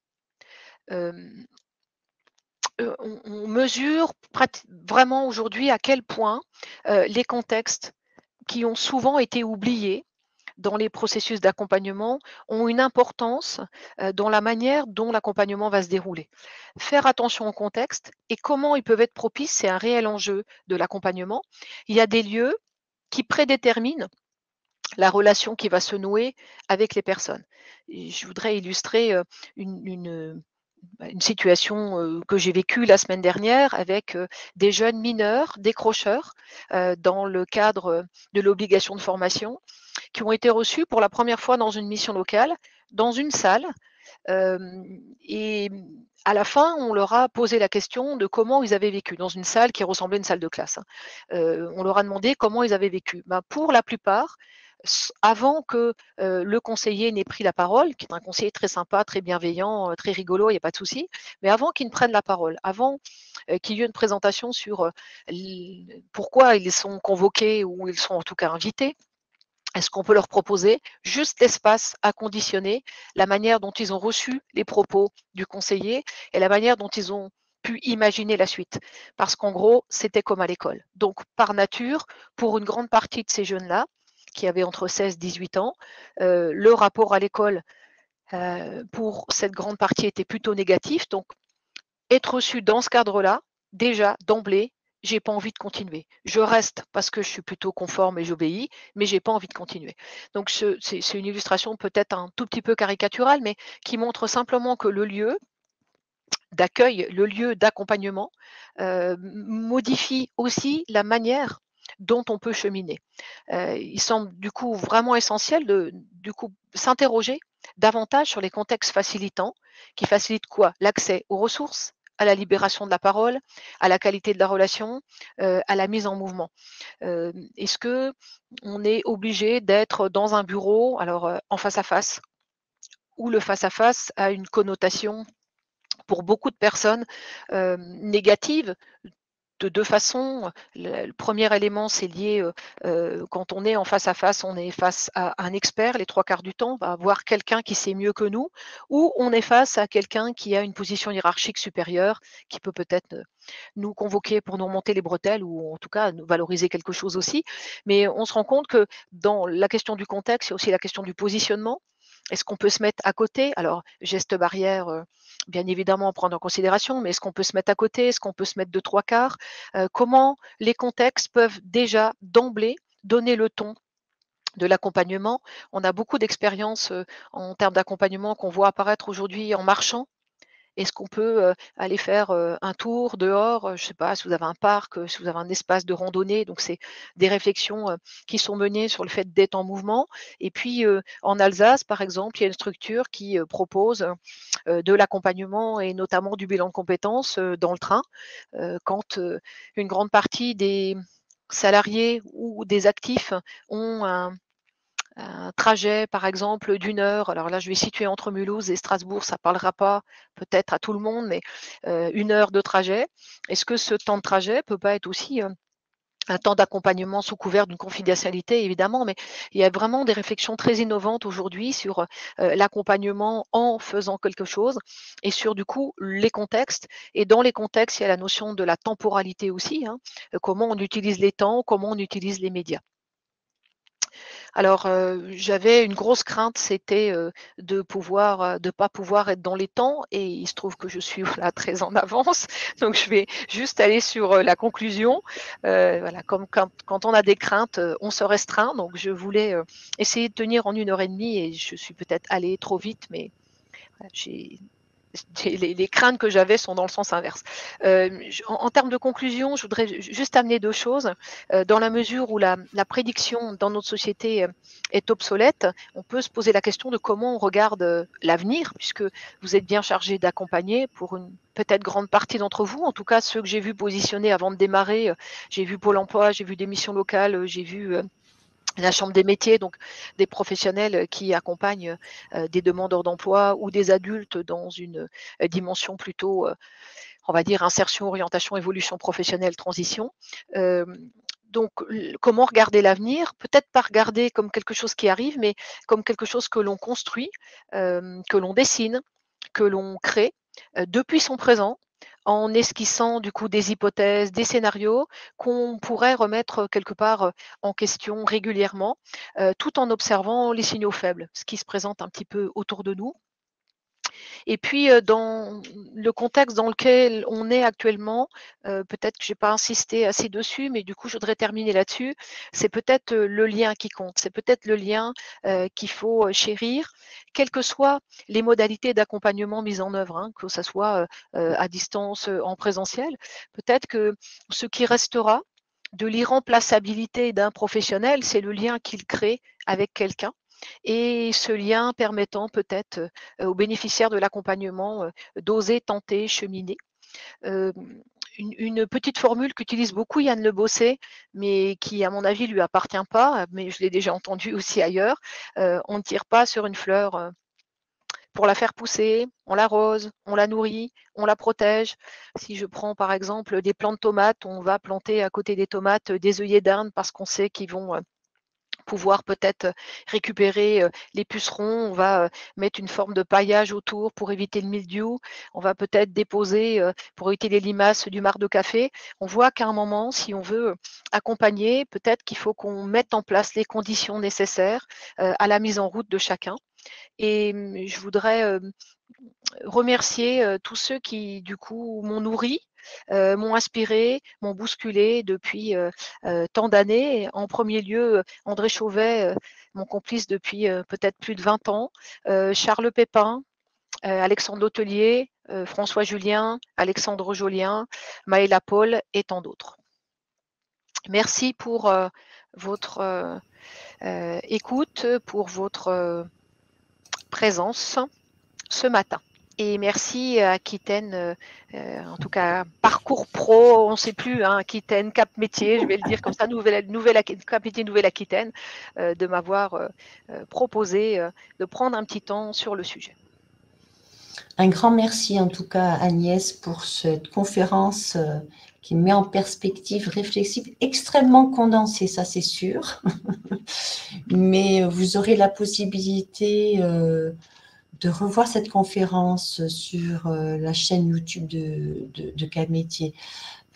On mesure vraiment aujourd'hui à quel point les contextes qui ont souvent été oubliés dans les processus d'accompagnement ont une importance dans la manière dont l'accompagnement va se dérouler. Faire attention au contexte et comment ils peuvent être propices, c'est un réel enjeu de l'accompagnement. Il y a des lieux qui prédéterminent la relation qui va se nouer avec les personnes. Et je voudrais illustrer une situation que j'ai vécue la semaine dernière avec des jeunes mineurs décrocheurs dans le cadre de l'obligation de formation qui ont été reçus pour la première fois dans une mission locale, dans une salle. Et à la fin, on leur a posé la question de comment ils avaient vécu dans une salle qui ressemblait à une salle de classe. On leur a demandé comment ils avaient vécu. Pour la plupart, avant que le conseiller n'ait pris la parole, qui est un conseiller très sympa, très bienveillant, très rigolo, il n'y a pas de souci, mais avant qu'il ne prenne la parole, avant qu'il y ait une présentation sur pourquoi ils sont convoqués ou ils sont en tout cas invités, est-ce qu'on peut leur proposer juste l'espace à conditionner, la manière dont ils ont reçu les propos du conseiller et la manière dont ils ont pu imaginer la suite. Parce qu'en gros, c'était comme à l'école. Donc, par nature, pour une grande partie de ces jeunes-là, qui avaient entre 16 et 18 ans, le rapport à l'école, pour cette grande partie, était plutôt négatif. Donc, être reçu dans ce cadre-là, déjà, d'emblée, j'ai pas envie de continuer. Je reste parce que je suis plutôt conforme et j'obéis, mais j'ai pas envie de continuer. Donc c'est une illustration peut-être un tout petit peu caricaturale, mais qui montre simplement que le lieu d'accueil, le lieu d'accompagnement, modifie aussi la manière dont on peut cheminer. Il semble du coup vraiment essentiel de s'interroger davantage sur les contextes facilitants, qui facilitent quoi? L'accès aux ressources, à la libération de la parole, à la qualité de la relation, à la mise en mouvement. Est-ce qu'on est obligé d'être dans un bureau, alors en face à face, où le face à face a une connotation pour beaucoup de personnes négative de deux façons. Le premier élément, c'est lié quand on est en face à face, on est face à un expert les trois quarts du temps, on va voir quelqu'un qui sait mieux que nous, ou on est face à quelqu'un qui a une position hiérarchique supérieure, qui peut peut-être nous convoquer pour nous remonter les bretelles ou en tout cas nous valoriser quelque chose aussi. Mais on se rend compte que dans la question du contexte, il y a aussi la question du positionnement. Est-ce qu'on peut se mettre à côté? Alors, geste barrière, bien évidemment, prendre en considération, mais est-ce qu'on peut se mettre à côté? Est-ce qu'on peut se mettre de trois quarts? Comment les contextes peuvent déjà, d'emblée, donner le ton de l'accompagnement? On a beaucoup d'expériences en termes d'accompagnement qu'on voit apparaître aujourd'hui en marchant. Est-ce qu'on peut aller faire un tour dehors? Je ne sais pas si vous avez un parc, si vous avez un espace de randonnée. Donc, c'est des réflexions qui sont menées sur le fait d'être en mouvement. Et puis, en Alsace, par exemple, il y a une structure qui propose de l'accompagnement et notamment du bilan de compétences dans le train. Quand une grande partie des salariés ou des actifs ont un trajet, par exemple, d'1 heure. Alors là, je vais situer entre Mulhouse et Strasbourg, ça ne parlera pas peut-être à tout le monde, mais 1 heure de trajet. Est-ce que ce temps de trajet peut pas être aussi un temps d'accompagnement sous couvert d'une confidentialité, évidemment, mais il y a vraiment des réflexions très innovantes aujourd'hui sur l'accompagnement en faisant quelque chose et sur du coup les contextes. Et dans les contextes, il y a la notion de la temporalité aussi, hein, comment on utilise les temps, comment on utilise les médias. Alors, j'avais une grosse crainte, c'était, de pas pouvoir être dans les temps et il se trouve que je suis voilà très en avance, donc je vais juste aller sur, la conclusion. Voilà, comme quand on a des craintes, on se restreint, donc je voulais, essayer de tenir en 1 heure et demie et je suis peut-être allée trop vite, mais voilà, j'ai les craintes que j'avais sont dans le sens inverse. En termes de conclusion, je voudrais juste amener 2 choses. Dans la mesure où la prédiction dans notre société est obsolète, on peut se poser la question de comment on regarde l'avenir, puisque vous êtes bien chargé d'accompagner pour une peut-être grande partie d'entre vous, en tout cas ceux que j'ai vus positionnés avant de démarrer. J'ai vu Pôle emploi, j'ai vu des missions locales, j'ai vu la Chambre des métiers, donc des professionnels qui accompagnent des demandeurs d'emploi ou des adultes dans une dimension plutôt, on va dire, insertion, orientation, évolution professionnelle, transition. Donc, comment regarder l'avenir? Peut-être pas regarder comme quelque chose qui arrive, mais comme quelque chose que l'on construit, que l'on dessine, que l'on crée depuis son présent, en esquissant du coup des hypothèses, des scénarios qu'on pourrait remettre quelque part en question régulièrement, tout en observant les signaux faibles, ce qui se présente un petit peu autour de nous. Et puis, dans le contexte dans lequel on est actuellement, peut-être que j'ai pas insisté assez dessus, mais du coup, je voudrais terminer là-dessus. C'est peut-être, le lien qui compte. C'est peut-être le lien, qu'il faut, chérir, quelles que soient les modalités d'accompagnement mises en œuvre, hein, que ça soit, à distance, en présentiel. Peut-être que ce qui restera de l'irremplaçabilité d'un professionnel, c'est le lien qu'il crée avec quelqu'un et ce lien permettant peut-être, aux bénéficiaires de l'accompagnement, d'oser tenter, cheminer. Hem, une petite formule qu'utilise beaucoup Yann Le Bossé, mais qui à mon avis lui appartient pas, mais je l'ai déjà entendue aussi ailleurs. On ne tire pas sur une fleur, pour la faire pousser, on l'arrose, on la nourrit, on la protège. Si je prends par exemple des plants de tomates, on va planter à côté des tomates, des œillets d'Inde parce qu'on sait qu'ils vont, pouvoir peut-être récupérer les pucerons, on va mettre une forme de paillage autour pour éviter le mildiou, on va peut-être déposer pour éviter les limaces du marc de café. On voit qu'à un moment, si on veut accompagner, peut-être qu'il faut qu'on mette en place les conditions nécessaires à la mise en route de chacun. Et je voudrais remercier tous ceux qui, du coup, m'ont nourri, m'ont inspiré, m'ont bousculé depuis tant d'années. En premier lieu, André Chauvet, mon complice depuis peut-être plus de 20 ans, Charles Pépin, Alexandre Letellier, François Julien, Alexandre Jolien, Maëla Paul et tant d'autres. Merci pour votre écoute, pour votre présence ce matin. Et merci à Aquitaine, en tout cas Parcours Pro, on ne sait plus, hein, Aquitaine, Cap Métier, je vais le dire comme ça, Cap Métier Nouvelle-Aquitaine, de m'avoir proposé de prendre un petit temps sur le sujet. Un grand merci en tout cas Agnès pour cette conférence qui met en perspective réflexive, extrêmement condensée, ça c'est sûr. Mais vous aurez la possibilité de revoir cette conférence sur la chaîne YouTube de Cap Métier.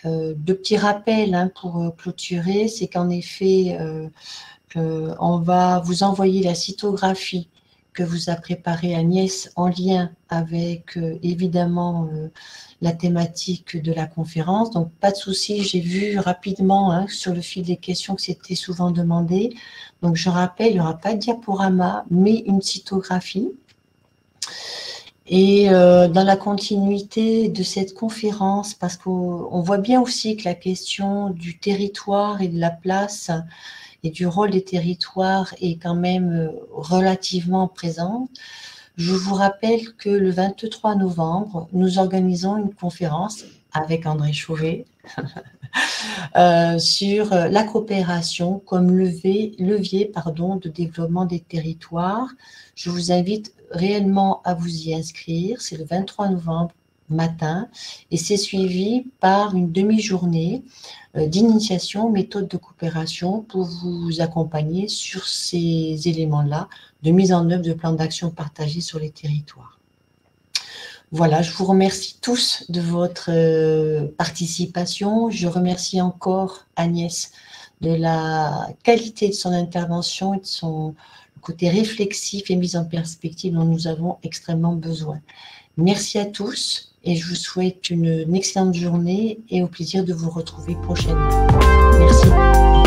Deux petits rappels hein, pour clôturer, c'est qu'en effet, on va vous envoyer la cytographie que vous a préparée Agnès en lien avec évidemment la thématique de la conférence. Donc pas de souci, j'ai vu rapidement hein, sur le fil des questions que c'était souvent demandé. Donc je rappelle, il n'y aura pas de diaporama, mais une cytographie. Et dans la continuité de cette conférence, parce qu'on voit bien aussi que la question du territoire et de la place et du rôle des territoires est quand même relativement présente, je vous rappelle que le 23 novembre, nous organisons une conférence avec André Chauvet sur la coopération comme levier de développement des territoires. Je vous invite réellement à vous y inscrire. C'est le 23 novembre matin et c'est suivi par une demi-journée d'initiation aux méthodes de coopération pour vous accompagner sur ces éléments-là de mise en œuvre de plans d'action partagés sur les territoires. Voilà, je vous remercie tous de votre participation. Je remercie encore Agnès de la qualité de son intervention et de son côté réflexif et mise en perspective dont nous avons extrêmement besoin. Merci à tous et je vous souhaite une excellente journée et au plaisir de vous retrouver prochainement. Merci.